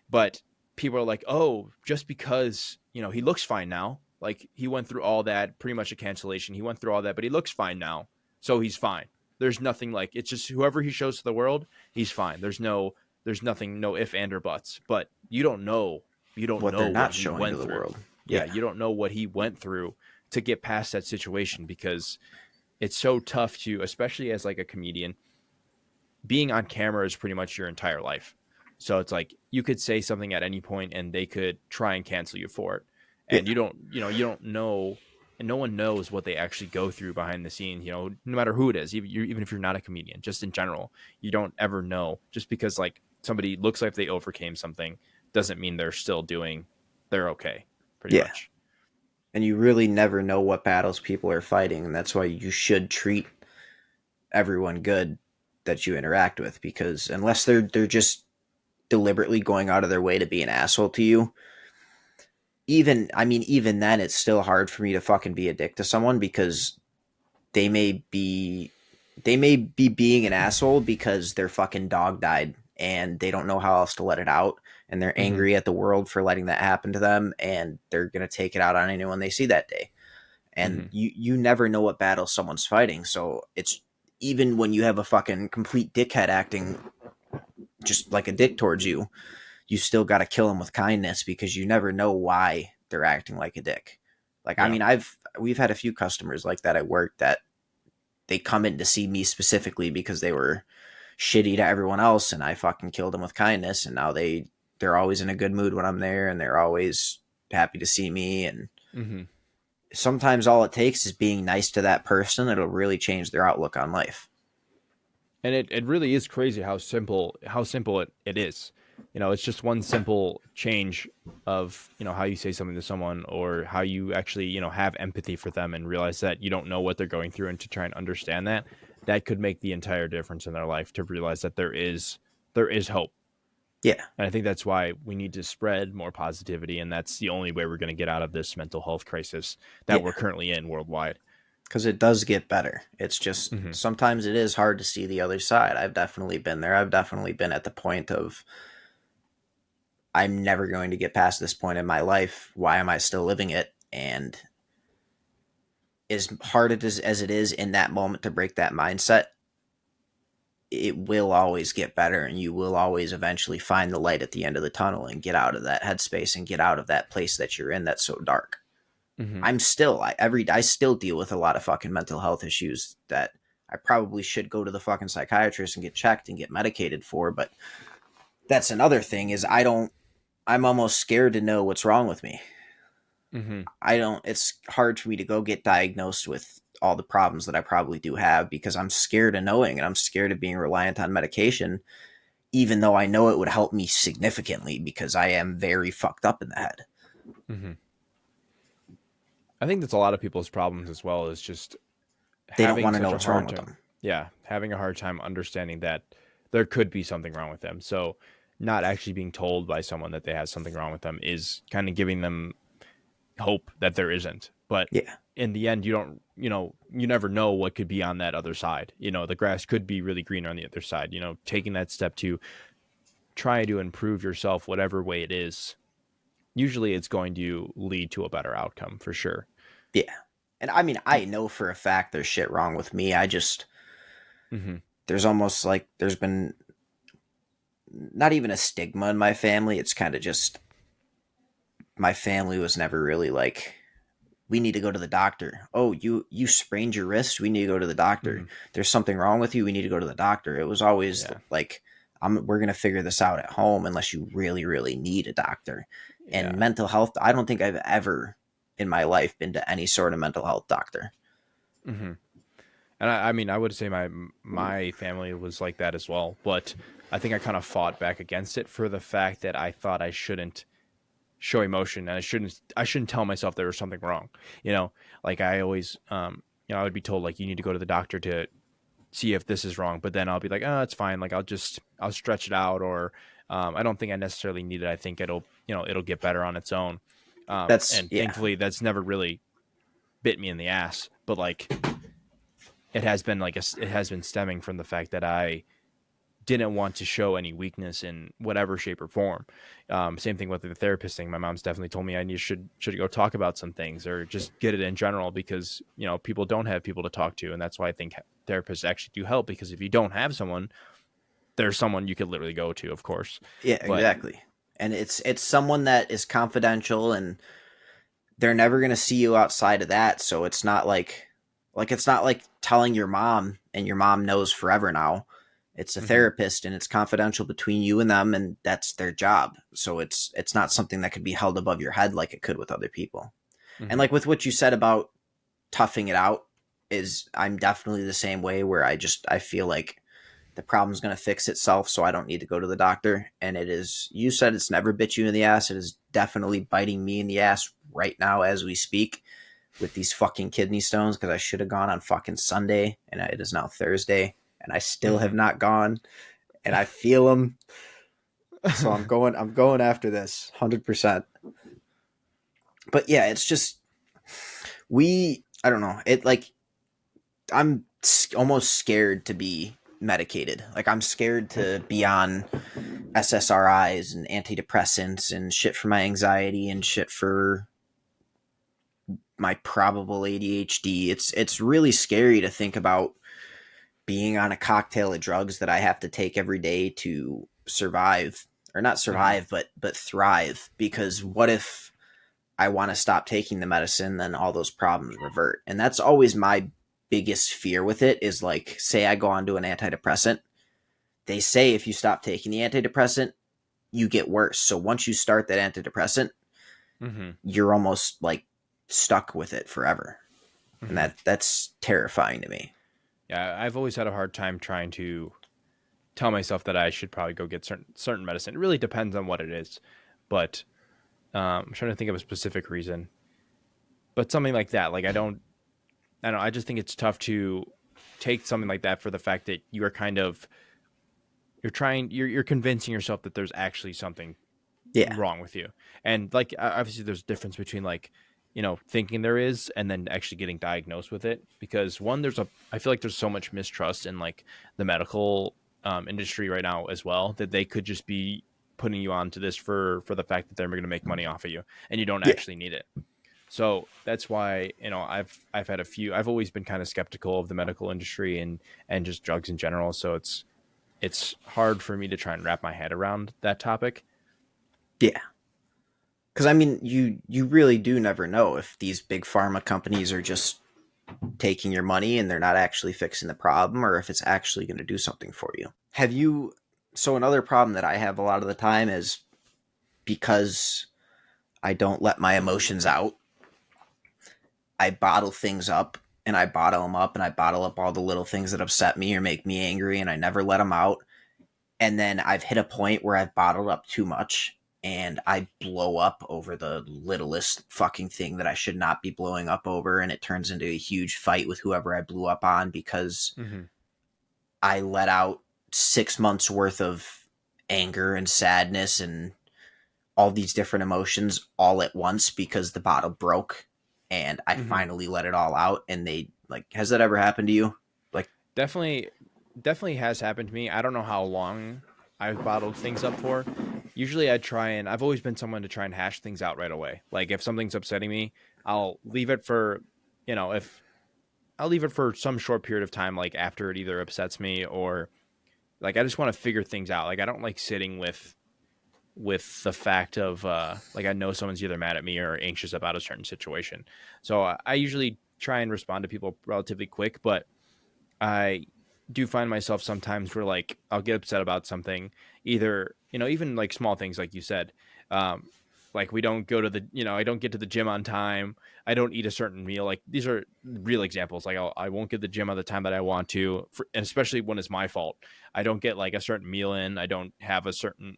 But people are like, oh, just because he looks fine now. Like, he went through all that, pretty much a cancellation. He went through all that, but he looks fine now, so he's fine. There's nothing, like, it's just whoever he shows to the world, he's fine. There's nothing, no if and or buts. But you don't know. You don't what they're know what not he showing to went the through. world. Yeah, Yeah, you don't know what he went through to get past that situation, because it's so tough to, especially as like a comedian, being on camera is pretty much your entire life. So it's like, you could say something at any point and they could try and cancel you for it. yeah. And you don't know, and no one knows what they actually go through behind the scenes, no matter who it is, even if you're not a comedian, just in general, you don't ever know. Just because, like, somebody looks like they overcame something doesn't mean they're okay, pretty Yeah. much. And you really never know what battles people are fighting, and that's why you should treat everyone good that you interact with, because unless they're just deliberately going out of their way to be an asshole to you, even then it's still hard for me to fucking be a dick to someone because they may be they may be being an asshole because their fucking dog died and they don't know how else to let it out, and they're Mm-hmm. angry at the world for letting that happen to them, and they're going to take it out on anyone they see that day. And Mm-hmm. you never know what battle someone's fighting, so it's even when you have a fucking complete dickhead acting just like a dick towards you, you still got to kill them with kindness because you never know why they're acting like a dick. Like, I Yeah. mean, we've had a few customers like that at work that they come in to see me specifically because they were shitty to everyone else, and I fucking killed them with kindness, and now they're always in a good mood when I'm there, and they're always happy to see me. And Mm-hmm. sometimes all it takes is being nice to that person. It'll really change their outlook on life. And it really is crazy how simple it is. It's just one simple change of how you say something to someone, or how you actually have empathy for them and realize that you don't know what they're going through, and to try and understand that could make the entire difference in their life, to realize that there is hope. Yeah. And I think that's why we need to spread more positivity. And that's the only way we're going to get out of this mental health crisis that we're Yeah. currently in worldwide. Because it does get better. It's just Mm-hmm. sometimes it is hard to see the other side. I've definitely been there. I've definitely been at the point of I'm never going to get past this point in my life. Why am I still living it? And as hard as it is in that moment to break that mindset, it will always get better, and you will always eventually find the light at the end of the tunnel and get out of that headspace and get out of that place that you're in that's so dark. Mm-hmm. I still deal with a lot of fucking mental health issues that I probably should go to the fucking psychiatrist and get checked and get medicated for, but that's another thing is I'm almost scared to know what's wrong with me. Mm-hmm. I don't It's hard for me to go get diagnosed with all the problems that I probably do have because I'm scared of knowing and I'm scared of being reliant on medication, even though I know it would help me significantly because I am very fucked up in the head. Mm-hmm. I think that's a lot of people's problems as well, is just They don't having want to know such a what's wrong hard with time. them. Yeah, having a hard time understanding that there could be something wrong with them. So not actually being told by someone that they have something wrong with them is kind of giving them hope that there isn't. But Yeah. in the end, you don't, you never know what could be on that other side. The grass could be really greener on the other side. Taking that step to try to improve yourself, whatever way it is, usually it's going to lead to a better outcome for sure. Yeah. And I mean, I know for a fact there's shit wrong with me. Mm-hmm. There's almost like there's been not even a stigma in my family. It's kind of just my family was never really like, we need to go to the doctor. Oh, you sprained your wrist. We need to go to the doctor. Mm-hmm. There's something wrong with you. We need to go to the doctor. It was always Yeah. like, we're gonna figure this out at home unless you really, really need a doctor. And Yeah. mental health, I don't think I've ever in my life been to any sort of mental health doctor. Mm-hmm. And I mean, I would say my family was like that as well, but I think I kind of fought back against it for the fact that I thought I shouldn't show emotion, and I shouldn't tell myself there was something wrong. Like I always, I would be told like you need to go to the doctor to see if this is wrong, but then I'll be like, oh, it's fine. Like I'll stretch it out, or I don't think I necessarily need it. I think it'll get better on its own. That's And yeah, thankfully, that's never really bit me in the ass, but like it has been stemming from the fact that I didn't want to show any weakness in whatever shape or form. Same thing with the therapist thing. My mom's definitely told me should go talk about some things or just get it in general, because people don't have people to talk to, and that's why I think therapists actually do help, because if you don't have someone, there's someone you could literally go to, of course. yeah, But exactly. And it's someone that is confidential and they're never going to see you outside of that, so it's not like telling your mom and your mom knows forever now. It's a mm-hmm, therapist and it's confidential between you and them, and that's their job, so it's not something that could be held above your head like it could with other people. And mm-hmm, like with what you said about toughing it out, is I'm definitely the same way where I feel like the problem's going to fix itself, so I don't need to go to the doctor. And it is, you said it's never bit you in the ass. It is definitely biting me in the ass right now as we speak with these fucking kidney stones, because I should have gone on fucking Sunday and it is now Thursday and I still have mm-hmm. not gone, and I feel them. So I'm going after this 100%. But yeah, it's just, I don't know. I'm almost scared to be medicated. Like I'm scared to be on SSRIs and antidepressants and shit for my anxiety and shit for my probable ADHD. It's really scary to think about being on a cocktail of drugs that I have to take every day to survive, or not Mm-hmm. survive, but thrive. Because what if I want to stop taking the medicine, then all those problems revert. And that's always my biggest fear with it, is like, say I go on to an antidepressant. They say if you stop taking the antidepressant, you get worse. So once you start that antidepressant, Mm-hmm. you're almost like stuck with it forever. And Mm-hmm. that's terrifying to me. Yeah, I've always had a hard time trying to tell myself that I should probably go get certain medicine. It really depends on what it is, but I'm trying to think of a specific reason. But something like that, like I don't know, I just think it's tough to take something like that for the fact that you're convincing yourself that there's actually something Yeah. wrong with you. And like obviously there's a difference between like, thinking there is and then actually getting diagnosed with it, because one, I feel like there's so much mistrust in like the medical industry right now as well, that they could just be putting you onto this for the fact that they're going to make money off of you and you don't Yeah. actually need it. So that's why, I've had I've always been kind of skeptical of the medical industry and just drugs in general. So it's hard for me to try and wrap my head around that topic. Yeah. Because I mean, you really do never know if these big pharma companies are just taking your money and they're not actually fixing the problem, or if it's actually going to do something for you. Have you? So another problem that I have a lot of the time is because I don't let my emotions out. I bottle things up and I bottle them up and I bottle up all the little things that upset me or make me angry, and I never let them out. And then I've hit a point where I've bottled up too much and I blow up over the littlest fucking thing that I should not be blowing up over, and it turns into a huge fight with whoever I blew up on because Mm-hmm. I let out 6 months worth of anger and sadness and all these different emotions all at once because the bottle broke, and I Mm-hmm. finally let it all out. And they like, has that ever happened to you? Like, Definitely has happened to me. I don't know how long I've bottled things up for. Usually I've always been someone to try and hash things out right away. Like if something's upsetting me, I'll leave it for, if I'll leave it for some short period of time, like after it either upsets me or like I just want to figure things out. Like I don't like sitting with the fact of like I know someone's either mad at me or anxious about a certain situation. So I usually try and respond to people relatively quick, but I do find myself sometimes where like I'll get upset about something, either, even like small things like you said. Um, like we don't go to I don't get to the gym on time. I don't eat a certain meal. Like these are real examples. Like I won't get the gym at the time that I want to, and especially when it's my fault. I don't get like a certain meal in. I don't have a certain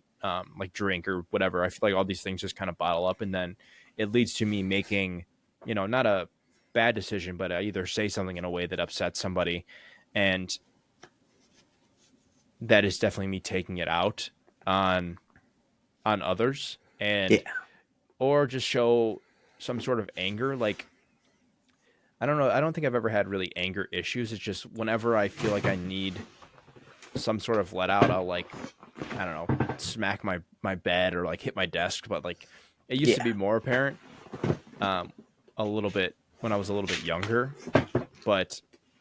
like drink or whatever. I feel like all these things just kind of bottle up, and then it leads to me making, not a bad decision, but I either say something in a way that upsets somebody, and that is definitely me taking it out on others, yeah, and or just show some sort of anger. Like I don't know, I don't think I've ever had really anger issues. It's just whenever I feel like I need some sort of let out, I'll like, I don't know, smack my bed or like hit my desk. But like it used to yeah, be more apparent um a little bit when I was a little bit younger, but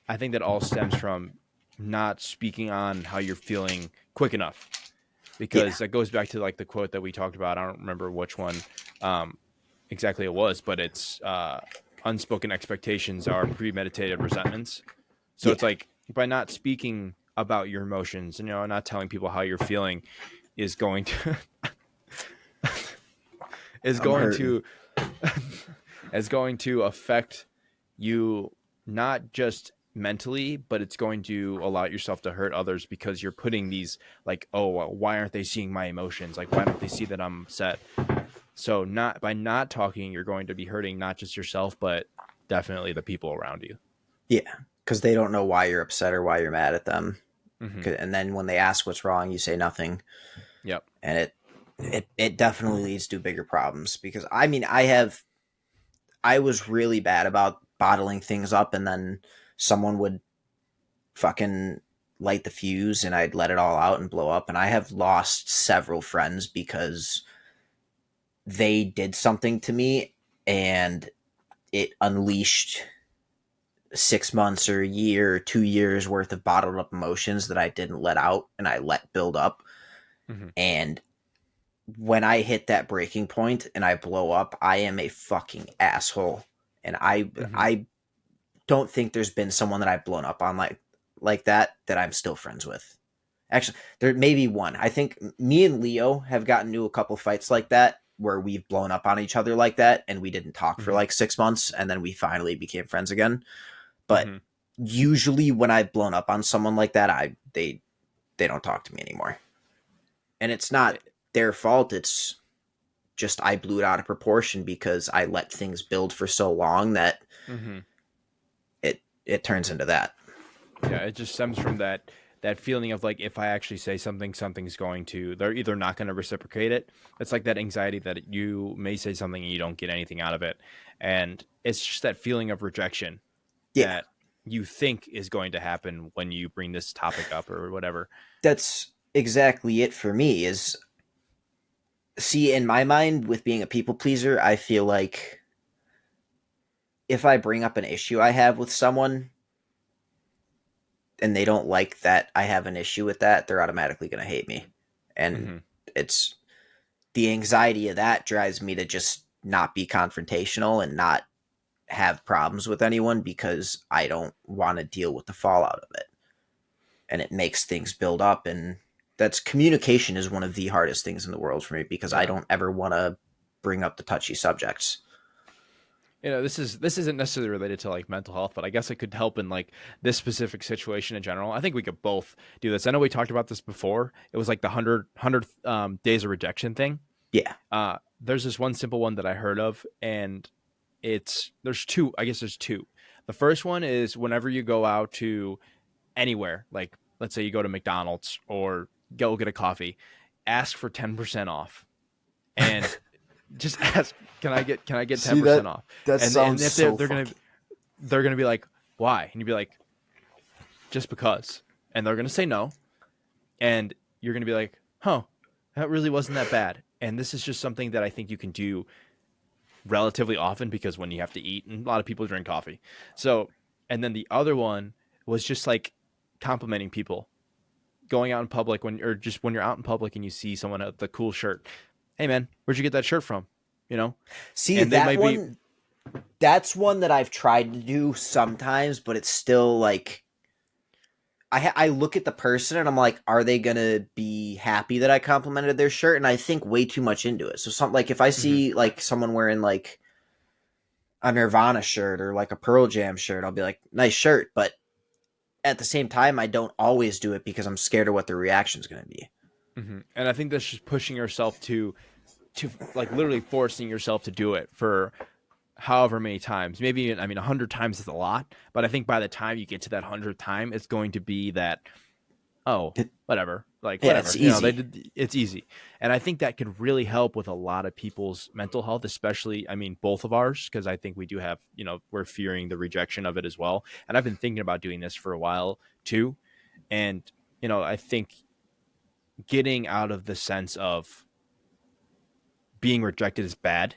I think that all stems from not speaking on how you're feeling quick enough, yeah, because that goes back to like the quote that we talked about. I don't remember which one um, exactly it was, but it's unspoken expectations are premeditated resentments. So it's yeah. like by not speaking about your emotions, not telling people how you're feeling is going to is I'm going hurting. to is going to affect you, not just mentally, but it's going to allow yourself to hurt others, because you're putting these like, oh, well, why aren't they seeing my emotions? Like, why don't they see that I'm upset? So not by not talking, you're going to be hurting not just yourself, but definitely the people around you. Yeah, because they don't know why you're upset or why you're mad at them. Mm-hmm. And then when they ask what's wrong, you say nothing, Yep. and it definitely leads to bigger problems. Because I mean, I was really bad about bottling things up, and then someone would fucking light the fuse, and I'd let it all out and blow up. And I have lost several friends because they did something to me, and it unleashed 6 months or a year or 2 years worth of bottled up emotions that I didn't let out and I let build up. Mm-hmm. And when I hit that breaking point and I blow up, I am a fucking asshole. And I Mm-hmm. I don't think there's been someone that I've blown up on like that I'm still friends with. Actually, there may be one. I think me and Leo have gotten into a couple fights like that where we've blown up on each other like that, and we didn't talk for Mm-hmm. like 6 months, and then we finally became friends again. But Mm-hmm. usually when I've blown up on someone like that, they don't talk to me anymore. And it's not their fault. It's just I blew it out of proportion because I let things build for so long that Mm-hmm. it turns into that. Yeah, it just stems from that that feeling of like, if I actually say something, they're either not going to reciprocate it. It's like that anxiety that you may say something and you don't get anything out of it. And it's just that feeling of rejection Yeah, that you think is going to happen when you bring this topic up or whatever. that's exactly it for me. Is see, in my mind, with being a people pleaser, I feel like if I bring up an issue I have with someone and they don't like that I have an issue with that, they're automatically going to hate me. And Mm-hmm. it's the anxiety of that drives me to just not be confrontational and not have problems with anyone because I don't want to deal with the fallout of it. And it makes things build up. And that's communication is one of the hardest things in the world for me because I Yeah. don't ever want to bring up the touchy subjects. This isn't necessarily related to like mental health, but I guess it could help in like this specific situation in general. I think we could both do this. I know we talked about this before. It was like the 100 days of rejection thing. Yeah. There's this one simple one that I heard of, and there's two. I guess there's two. The first one is whenever you go out to anywhere, like let's say you go to McDonald's or go get a coffee, ask for 10% off, and just ask, can I get See 10% off? that And sounds if so they're gonna be like, why? And you'd be like, just because. And they're gonna say no, and you're gonna be like, huh, that really wasn't that bad. And this is just something that I think you can do relatively often because when you have to eat, and a lot of people drink coffee. So, and then the other one was just like complimenting people, going out in public or just when you're out in public and you see someone with a cool shirt. Hey man, where'd you get that shirt from? You know, See, and they that might be. one, that's one that I've tried to do sometimes, but it's still like I look at the person and I'm like, are they gonna be happy that I complimented their shirt? And I think way too much into it. So something like if I Mhm. see like someone wearing like a Nirvana shirt or like a Pearl Jam shirt, I'll be like, nice shirt. But at the same time, I don't always do it because I'm scared of what the reaction's gonna be. And I think that's just pushing yourself to like literally forcing yourself to do it for however many times. Maybe, I mean, 100 times is a lot, but I think by the time you get to that 100th time, it's going to be that, oh, It, whatever, like yeah, whatever, it's easy. it's easy. And I think that could really help with a lot of people's mental health, especially, I mean, both of ours, because I think we do have, we're fearing the rejection of it as well. And I've been thinking about doing this for a while too. And, I think getting out of the sense of being rejected is bad,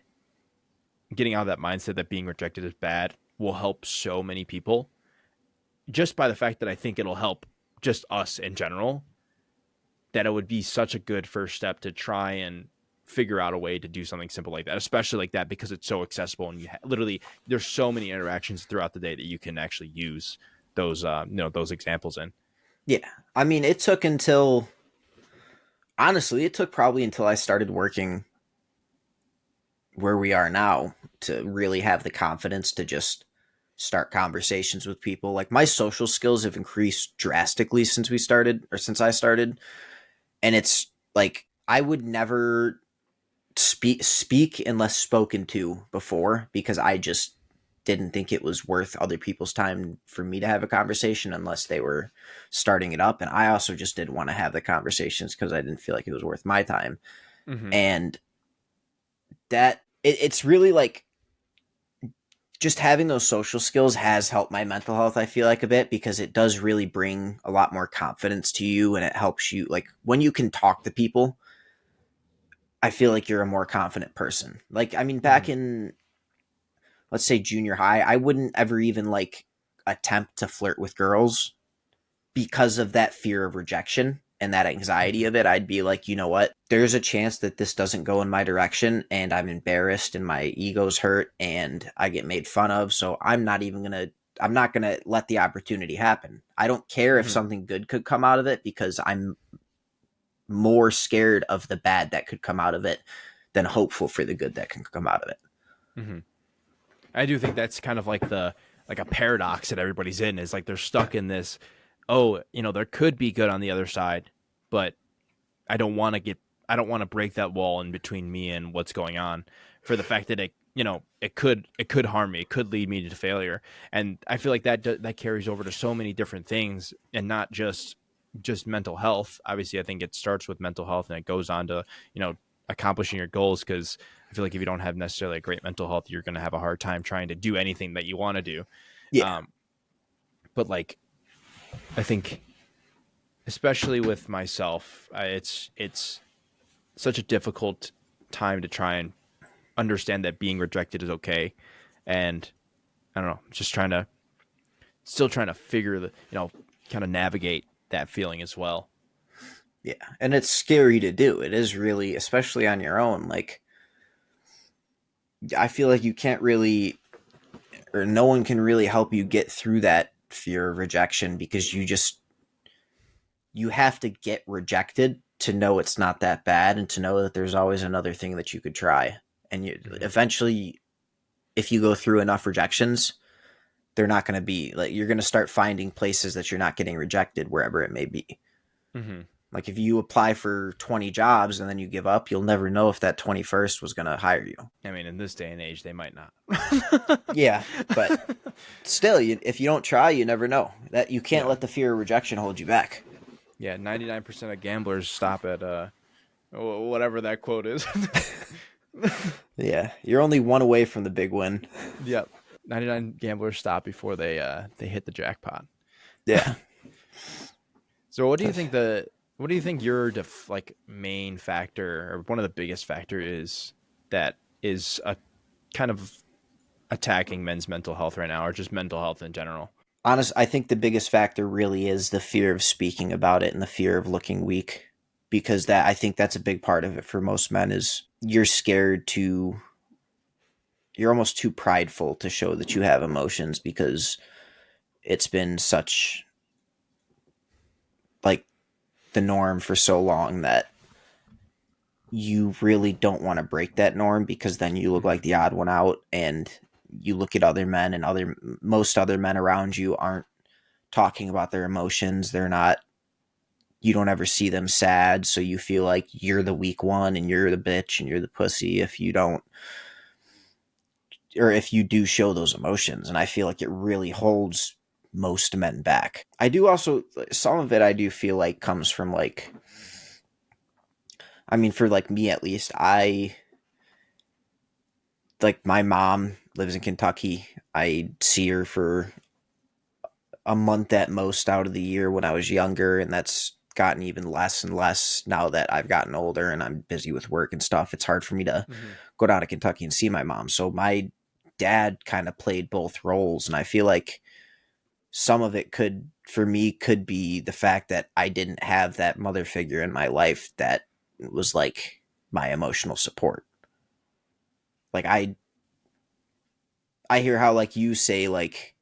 getting out of that mindset that being rejected is bad will help so many people just by the fact that I think it'll help just us in general, that it would be such a good first step to try and figure out a way to do something simple like that, especially like that, because it's so accessible and literally there's so many interactions throughout the day that you can actually use those, those examples in. Yeah. I mean, it took until honestly, it took probably until I started working where we are now to really have the confidence to just start conversations with people. Like my social skills have increased drastically since I started. And it's like I would never speak unless spoken to before because I just didn't think it was worth other people's time for me to have a conversation unless they were starting it up. And I also just didn't want to have the conversations because I didn't feel like it was worth my time. Mm-hmm. And it's really like just having those social skills has helped my mental health, I feel like, a bit because it does really bring a lot more confidence to you and it helps you like when you can talk to people. I feel like you're a more confident person. Like, I mean, Mm-hmm. back in, let's say, junior high, I wouldn't ever even like attempt to flirt with girls because of that fear of rejection and that anxiety Mm-hmm. of it. I'd be like, you know what? There's a chance that this doesn't go in my direction and I'm embarrassed and my ego's hurt and I get made fun of. So I'm not going to let the opportunity happen. I don't care if Mm-hmm. something good could come out of it because I'm more scared of the bad that could come out of it than hopeful for the good that can come out of it. Mm-hmm. I do think that's kind of like like a paradox that everybody's in, is like they're stuck in this, oh, there could be good on the other side, but I don't want to break that wall in between me and what's going on, for the fact that it could harm me, it could lead me to failure. And I feel like that carries over to so many different things, and not just just mental health. Obviously, I think it starts with mental health and it goes on to, you know, accomplishing your goals. Cause I feel like if you don't have necessarily a great mental health, you're going to have a hard time trying to do anything that you want to do. Yeah. Um, but like, I think, especially with myself, it's such a difficult time to try and understand that being rejected is okay. And I don't know, just still trying to figure the, kind of navigate that feeling as well. Yeah. And it's scary to do. It is really, especially on your own. Like, I feel like you can't really, or no one can really help you get through that fear of rejection because you have to get rejected to know it's not that bad and to know that there's always another thing that you could try. And you Mm-hmm. eventually, if you go through enough rejections, they're not going to be like, you're going to start finding places that you're not getting rejected wherever it may be. Mm-hmm. Like if you apply for 20 jobs and then you give up, you'll never know if that 21st was going to hire you. I mean, in this day and age, they might not. Yeah, but still, if you don't try, you never know. That you can't Yeah. let the fear of rejection hold you back. Yeah. 99% of gamblers stop at whatever that quote is. Yeah, you're only one away from the big win. Yep. 99 gamblers stop before they hit the jackpot. Yeah. So what do you think your like main factor or one of the biggest factor is that is a kind of attacking men's mental health right now or just mental health in general? I think the biggest factor really is the fear of speaking about it and the fear of looking weak, because that I think that's a big part of it for most men is you're scared to you're almost too prideful to show that you have emotions because it's been such like the norm for so long that you really don't want to break that norm because then you look Mm-hmm. like the odd one out, and you look at other men and most other men around you aren't talking about their emotions. They're not, you don't ever see them sad, so you feel like you're the weak one and you're the bitch and you're the pussy if you don't, or if you do show those emotions. And I feel like it really holds most men back. I do also, some of it I do feel like comes from like, I mean, for like me at least, I like my mom lives in Kentucky. I see her for a month at most out of the year when I was younger, and that's gotten even less and less now that I've gotten older and I'm busy with work and stuff. It's hard for me to Mm-hmm. go down to Kentucky and see my mom. So my dad kind of played both roles, and I feel like some of it could for me could be the fact that I didn't have that mother figure in my life that was like my emotional support. Like I hear how like you say like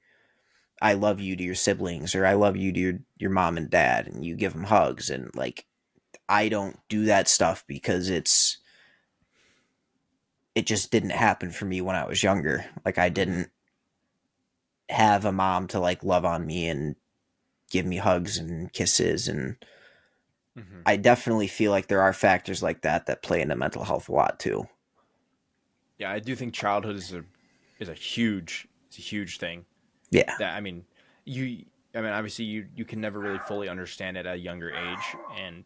I love you to your siblings or I love you to your mom and dad and you give them hugs, and like I don't do that stuff because it just didn't happen for me when I was younger. Like I Mm-hmm. didn't have a mom to like love on me and give me hugs and kisses, and Mm-hmm. I definitely feel like there are factors like that that play into mental health a lot too. Yeah, I do think childhood is a huge it's a huge thing. Yeah. That you I mean obviously you can never really fully understand it at a younger age, and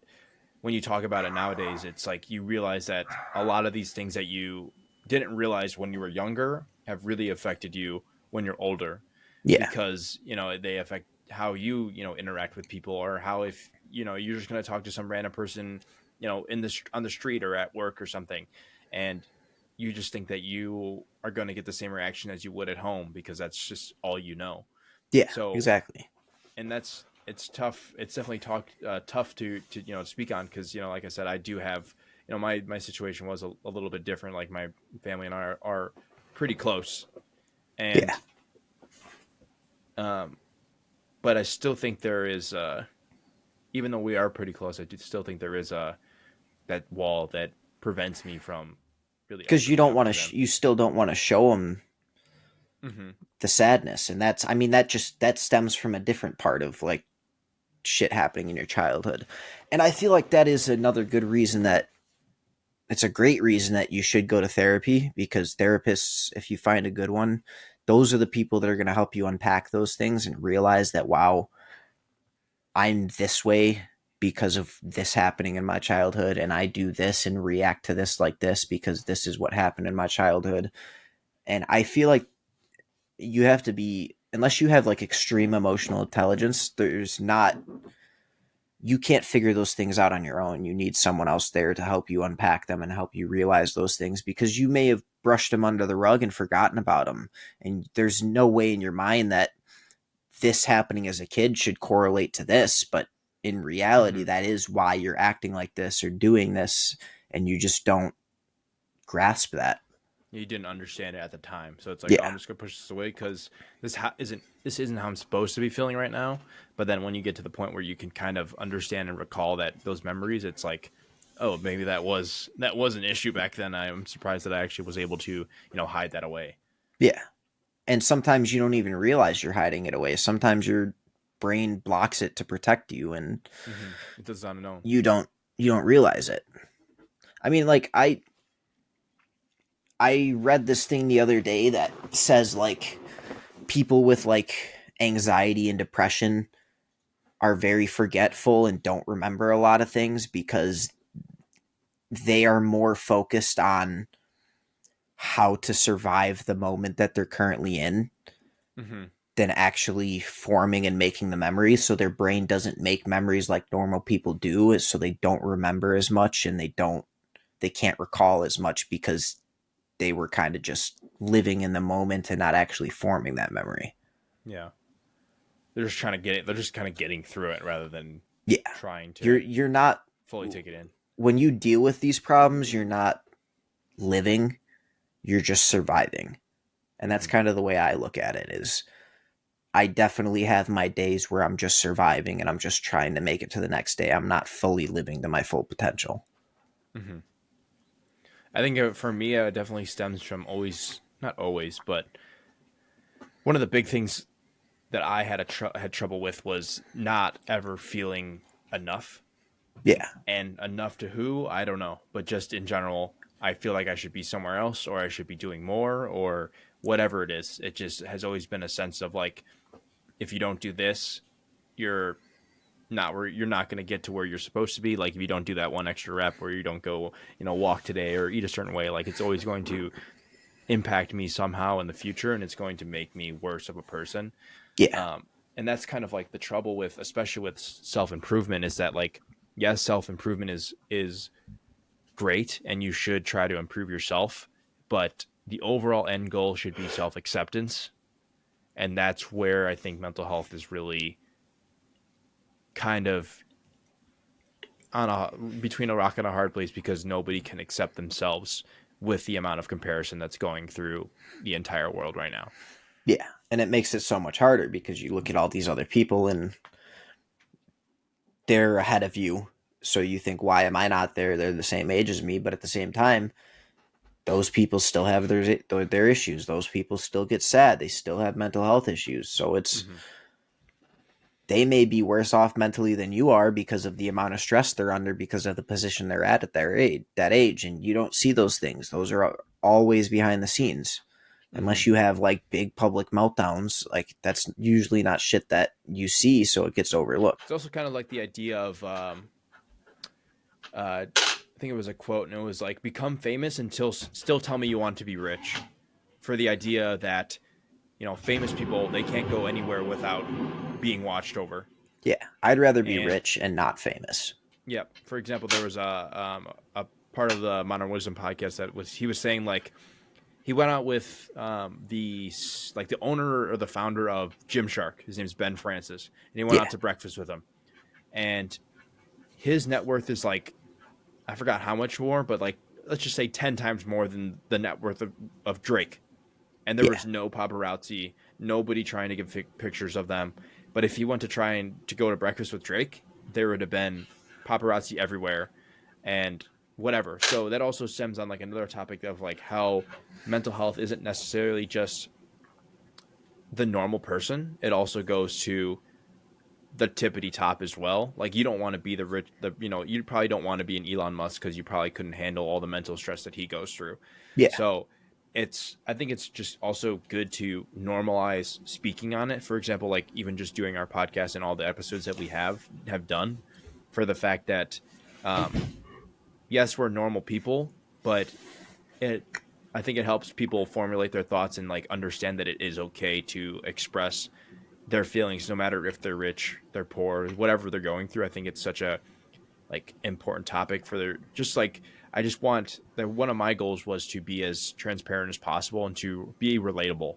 when you talk about it nowadays, it's like you realize that a lot of these things that you didn't realize when you were younger have really affected you when you're older, Yeah. because they affect how you interact with people, or how if you're just going to talk to some random person in this on the street or at work or something, and you just think that you are going to get the same reaction as you would at home because that's just all you know. Yeah, So, exactly. and that's it's tough. It's definitely tough to speak on, because like I said, I do have my situation was a little bit different. Like my family and I are pretty close, Yeah. and um, but I still think there is even though we are pretty close, I do still think there is that wall that prevents me from really Cuz you opening don't up want to to them. you still don't want to show them Mm-hmm. the sadness, and that's I mean that stems from a different part of like shit happening in your childhood. And I feel like that is another good reason that it's a great reason that you should go to therapy, because therapists, if you find a good one, those are the people that are going to help you unpack those things and realize that, wow, I'm this way because of this happening in my childhood, and I do this and react to this like this because this is what happened in my childhood. And I feel like you have to be, unless you have like extreme emotional intelligence, there's not, you can't figure those things out on your own. You need someone else there to help you unpack them and help you realize those things, because you may have brushed them under the rug and forgotten about them. And there's no way in your mind that this happening as a kid should correlate to this, but in reality, Mm-hmm. that is why you're acting like this or doing this, and you just don't grasp that. You didn't understand it at the time, so it's like, oh, I'm Yeah, just gonna push this away because this isn't how I'm supposed to be feeling right now. But then when you get to the point where you can kind of understand and recall that those memories, it's like, oh, maybe that was an issue back then. I'm surprised that I actually was able to hide that away. yeah. And sometimes you don't even realize you're hiding it away. Sometimes your brain blocks it to protect you, and Mm-hmm. It does not know. you don't you don't realize it. I mean, like I read this thing the other day that says like people with like anxiety and depression are very forgetful and don't remember a lot of things because they are more focused on how to survive the moment that they're currently in Mm-hmm. than actually forming and making the memories. So their brain doesn't make memories like normal people do, so they don't remember as much, and they can't recall as much because they were kind of just living in the moment and not actually forming that memory. Yeah, they're just trying to get it. They're just kind of getting through it rather than Yeah. trying You're to you're not fully take it in. when you deal with these problems, you're not living, you're just surviving. And that's Mm-hmm. kind of the way I look at it is I definitely have my days where I'm just surviving and I'm just trying to make it to the next day. I'm not fully living to my full potential. Mm-hmm. I think for me, it definitely stems from always, not always, but one of the big things that I had trouble with was not ever feeling enough, Yeah. and enough to who I don't know, but just in general, I feel like I should be somewhere else, or I should be doing more, or whatever it is. It just has always been a sense of like, if you don't do this, you're you're not going to get to where you're supposed to be. Like if you don't do that one extra rep, or you don't go walk today or eat a certain way, like it's always going to impact me somehow in the future, and it's going to make me worse of a person. Yeah. And that's kind of like the trouble with, especially with self improvement, is that like, yes, self improvement is great, and you should try to improve yourself, but the overall end goal should be self acceptance, and that's where I think mental health is really kind of on a between a rock and a hard place, because nobody can accept themselves with the amount of comparison that's going through the entire world right now. Yeah. And it makes it so much harder because you look at all these other people and they're ahead of you. So you think, why am I not there? They're the same age as me. But at the same time, those people still have their issues. Those people still get sad. They still have mental health issues. So it's, Mm-hmm. they may be worse off mentally than you are because of the amount of stress they're under because of the position they're at their age, that age. And you don't see those things. Those are always behind the scenes. Mm-hmm. Unless you have like big public meltdowns, like that's usually not shit that you see, so it gets It's overlooked. also kind of like the idea of I think it was a quote, and it was like, become famous until still tell me you want to be rich, for the idea that famous people, they can't go anywhere without being watched over. Yeah, I'd rather be And rich and not famous. yeah, for example, there was a part of the Modern Wisdom podcast that he was saying like, he went out with the owner or the founder of Gymshark. His name's Ben Francis, and he went Yeah, out to breakfast with him. And his net worth is like, I forgot how much more, but like, let's just say 10 times more than the net worth of Drake. And there yeah, was no paparazzi, nobody trying to give pictures of them. But if he went to try and to go to breakfast with Drake, there would have been paparazzi everywhere and whatever. So that also stems on like another topic of like how mental health isn't necessarily just the normal person. It also goes to the tippity top as well. Like you don't want to be the rich, you probably don't want to be an Elon Musk, because you probably couldn't handle all the mental stress that he goes through. yeah, So I think it's just also good to normalize speaking on it. For example, like even just doing our podcast and all the episodes that we have done, for the fact that um, yes, we're normal people, but it I think it helps people formulate their thoughts and like understand that it is okay to express their feelings, no matter if they're rich, they're poor, whatever they're going through. I think it's such a like important topic for their just like I just want that one of my goals was to be as transparent as possible and to be relatable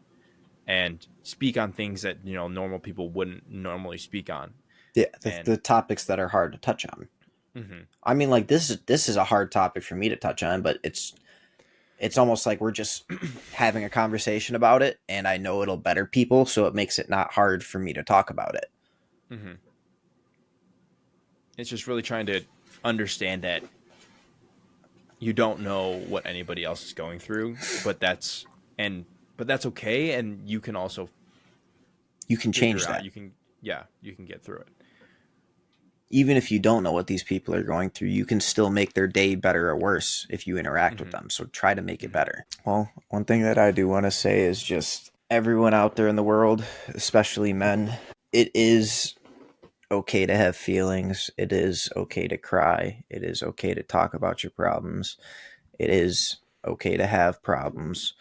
and speak on things that normal people wouldn't normally speak on. Yeah, And the topics that are hard to touch on. mhm, I mean, like this is a hard topic for me to touch on, but it's almost like we're just having a conversation about it, and I know it'll better people, so it makes it not hard for me to talk about it. mhm. It's just really trying to understand that you don't know what anybody else is going through, and but that's okay, and you can also You can figure change out that. you can get through it. Even if you don't know what these people are going through, you can still make their day better or worse if you interact with Mm-hmm. them. So try to make it Mm-hmm. better. Well, one thing that I do want to say is just everyone out there in the world, especially men, it is okay to have feelings. It is okay to cry. It is okay to talk about your problems. It is okay to have problems.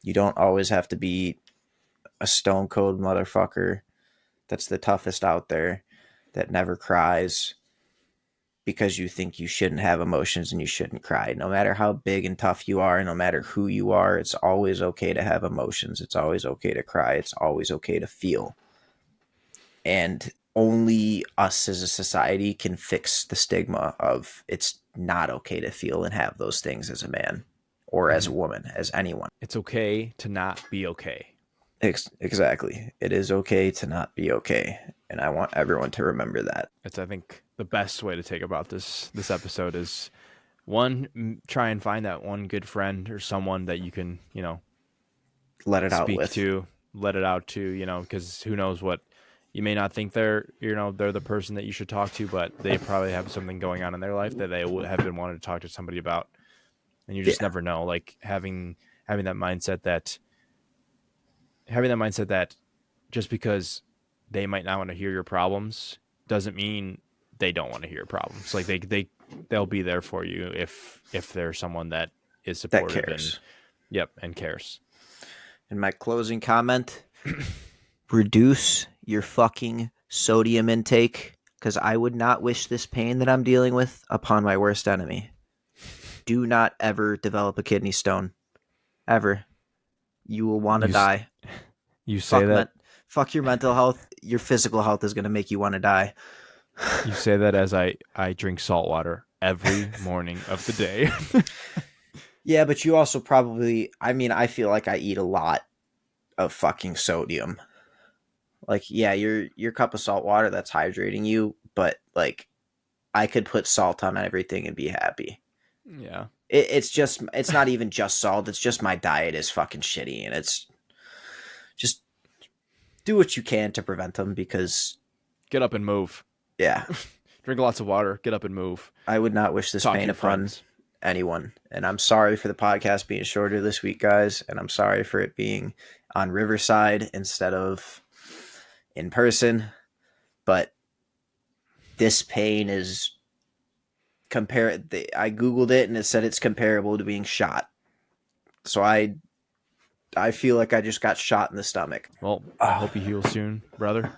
You don't always have to be a stone cold motherfucker that's the toughest out there, that never cries, because you think you shouldn't have emotions and you shouldn't cry. No matter how big and tough you are, no matter who you are, it's always okay to have emotions. It's always okay to cry. It's always okay to feel. And only us as a society can fix the stigma of it's not okay to feel and have those things as a man or as a Mm-hmm. woman, as anyone. It's okay to not be okay. Exactly. It is okay to not be okay. And I want everyone to remember that. It's I think the best way to take about this episode is one, try and find that one good friend or someone that you can Let it out speak with. to, let it out to, because who knows what you may not think they're the person that you should talk to, but they probably have something going on in their life that they would have been wanting to talk to somebody about, and you just Yeah, never know. Like having that mindset that having that mindset that just because they might not want to hear your problems doesn't mean they don't want to hear your problems. Like they'll be there for you if they're someone that is that supportive and cares. and cares. And my closing comment, reduce your fucking sodium intake, because I would not wish this pain that I'm dealing with upon my worst enemy. Do not ever develop a kidney stone. Ever. You will want to You die. you say Fuck, that fuck your mental health. Your physical health is going to make you want to die. You say that as I drink salt water every morning of the day. Yeah, but you also probably, I mean, I feel like I eat a lot of fucking sodium. Like, yeah, your cup of salt water that's hydrating you, but like I could put salt on everything and be happy. Yeah. It's not even just salt. It's just my diet is fucking shitty, and it's just do what you can to prevent them, because Get up and move. yeah, Drink lots of water. Get up and move. I would not wish this Talk to pain your upon friends. anyone. And I'm sorry for the podcast being shorter this week, guys, and I'm sorry for it being on Riverside instead of in person. But this pain is I googled it and it said it's comparable to being shot. So I feel like I just got shot in the stomach. Well, I hope you heal soon, brother.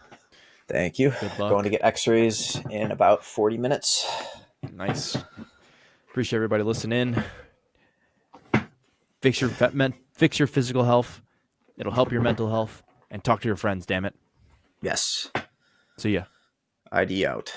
Thank you. Good Going to luck. get x-rays in about 40 minutes. Nice. Appreciate everybody listening. Fix your physical health. It'll help your mental health. And talk to your friends, damn it. Yes. See ya. ID out.